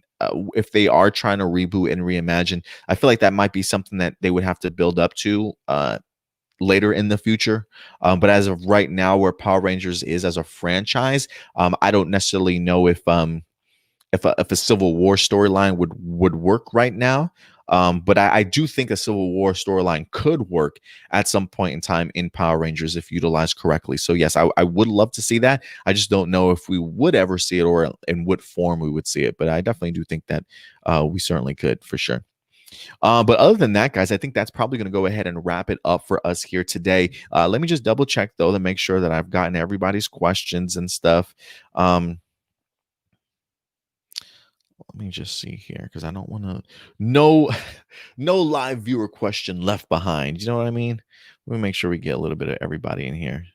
if they are trying to reboot and reimagine, I feel like that might be something that they would have to build up to later in the future. But as of right now, where Power Rangers is as a franchise, I don't necessarily know if a Civil War storyline would work right now. But I do think a Civil War storyline could work at some point in time in Power Rangers if utilized correctly. So yes, I would love to see that. I just don't know if we would ever see it or in what form we would see it. But I definitely do think that we certainly could for sure. But other than that, guys, I think that's probably going to go ahead and wrap it up for us here today. Let me just double check though to make sure that I've gotten everybody's questions and stuff. Let me just see here because I don't want to no no live viewer question left behind. You know what I mean? Let me make sure we get a little bit of everybody in here.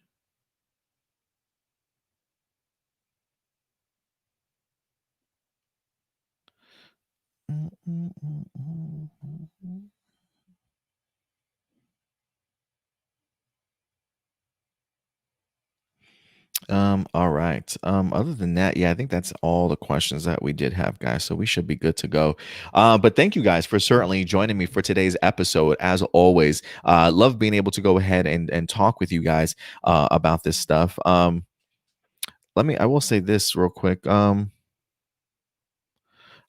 All right. Other than that, yeah, I think that's all the questions that we did have, guys. So we should be good to go. But thank you guys for certainly joining me for today's episode. As always, love being able to go ahead and talk with you guys about this stuff. I will say this real quick.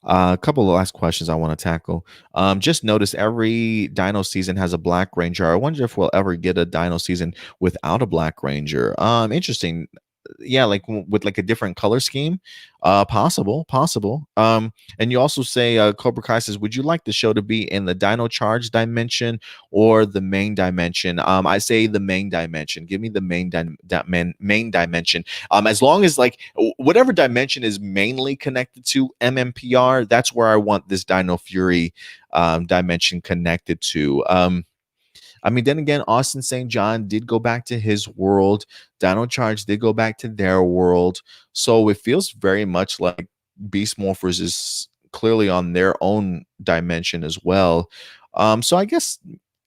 A couple of last questions I want to tackle. Just notice every Dino season has a Black Ranger. I wonder if we'll ever get a Dino season without a Black Ranger. Interesting. Yeah, like with like a different color scheme. Possible. And you also say Cobra Kai says, would you like the show to be in the Dino Charge dimension or the main dimension? I say the main dimension. Give me the main dimension. As long as like whatever dimension is mainly connected to MMPR, that's where I want this Dino Fury dimension connected to. I mean, then again, Austin St. John did go back to his world. Dino Charge did go back to their world. So it feels very much like Beast Morphers is clearly on their own dimension as well. So I guess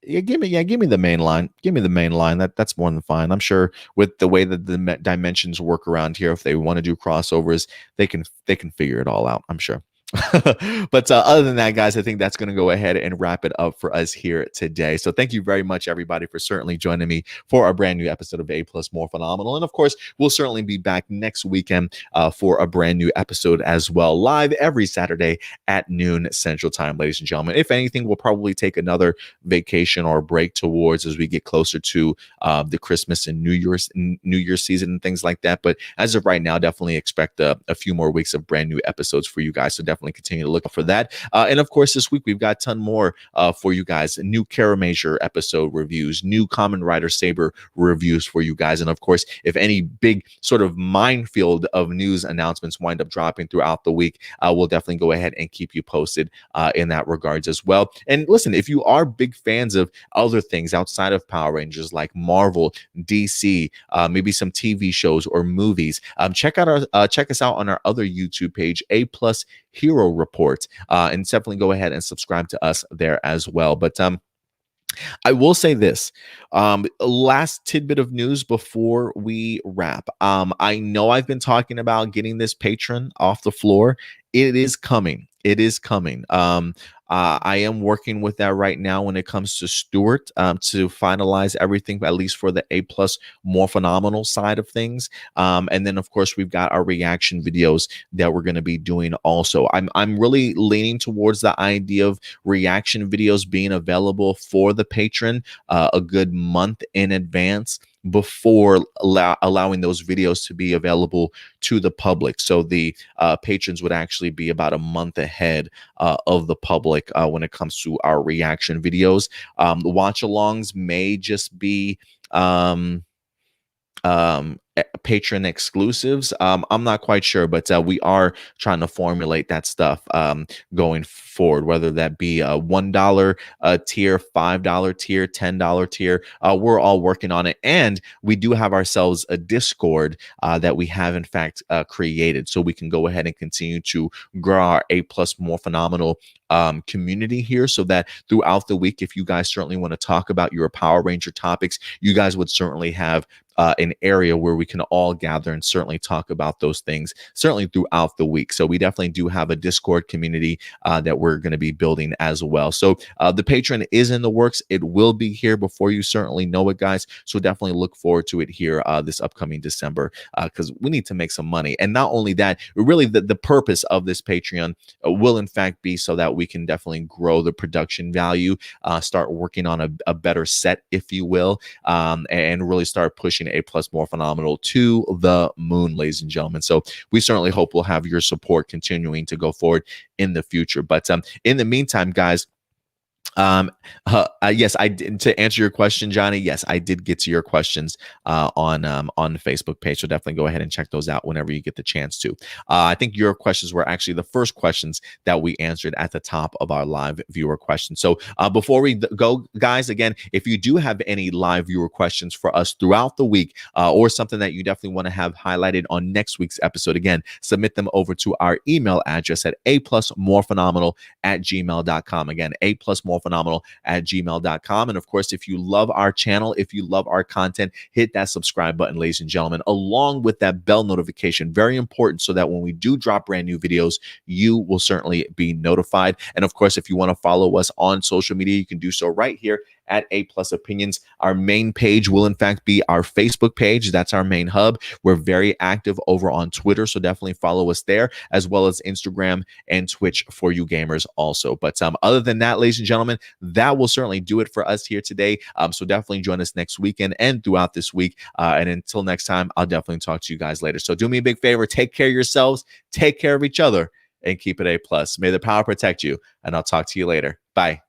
give me the main line. Give me the main line. That's more than fine. I'm sure with the way that the dimensions work around here, if they want to do crossovers, they can figure it all out. I'm sure. But other than that, guys, I think that's going to go ahead and wrap it up for us here today. So thank you very much, everybody, for certainly joining me for a brand new episode of A Plus More Phenomenal. And of course, we'll certainly be back next weekend for a brand new episode as well, live every Saturday at noon Central Time, ladies and gentlemen. If anything, we'll probably take another vacation or break towards as we get closer to the Christmas and New Year's season and things like that. But as of right now, definitely expect a few more weeks of brand new episodes for you guys. So definitely continue to look for that. And of course, this week we've got a ton more for you guys. New Kiramager episode reviews, new Kamen Rider Saber reviews for you guys. And of course, if any big sort of minefield of news announcements wind up dropping throughout the week, we'll definitely go ahead and keep you posted in that regards as well. And listen, if you are big fans of other things outside of Power Rangers like Marvel, DC, maybe some TV shows or movies, check us out on our other YouTube page, A Plus Hero Report, and definitely go ahead and subscribe to us there as well. But I will say this, last tidbit of news before we wrap. I know I've been talking about getting this patron off the floor. It is coming. It is coming. I am working with that right now when it comes to Stuart to finalize everything, at least for the A Plus More Phenomenal side of things. And then, of course, we've got our reaction videos that we're going to be doing also. I'm really leaning towards the idea of reaction videos being available for the patron a good month in advance, before allowing those videos to be available to the public. So the patrons would actually be about a month ahead of the public when it comes to our reaction videos. The watch alongs may just be patron exclusives. I'm not quite sure, but we are trying to formulate that stuff going forward, whether that be a $1 tier, $5 tier, $10 tier. We're all working on it, and we do have ourselves a Discord that we have in fact created, so we can go ahead and continue to grow our A+ Morphinominal community here, so that throughout the week, if you guys certainly want to talk about your Power Ranger topics, you guys would certainly have an area where we can all gather and certainly talk about those things certainly throughout the week. So we definitely do have a Discord community that we're going to be building as well. So the Patreon is in the works. It will be here before you certainly know it, guys. So definitely look forward to it here this upcoming December, because we need to make some money. And not only that, really the purpose of this Patreon will in fact be so that we can definitely grow the production value, start working on a better set, if you will, and really start pushing A+ Morphinominal to the moon, ladies and gentlemen. So we certainly hope we'll have your support continuing to go forward in the future. But in the meantime, guys, yes, I did. To answer your question, Johnny, yes, I did get to your questions on the Facebook page, so definitely go ahead and check those out whenever you get the chance to. I think your questions were actually the first questions that we answered at the top of our live viewer questions. So before we go, guys, again, if you do have any live viewer questions for us throughout the week, or something that you definitely want to have highlighted on next week's episode, again, submit them over to our email address at aplusmorphinominal@gmail.com. Again, aplusmorphinominal@gmail.com. And of course, if you love our channel, if you love our content, hit that subscribe button, ladies and gentlemen, along with that bell notification. Very important, so that when we do drop brand new videos, you will certainly be notified. And of course, if you want to follow us on social media, you can do so right here at A+ Opinions. Our main page will in fact be our Facebook page. That's our main hub. We're very active over on Twitter, so definitely follow us there, as well as Instagram and Twitch for you gamers also. But other than that, ladies and gentlemen, that will certainly do it for us here today. So definitely join us next weekend and throughout this week. And until next time, I'll definitely talk to you guys later. So do me a big favor, take care of yourselves, take care of each other, and keep it A+. May the power protect you, and I'll talk to you later. Bye.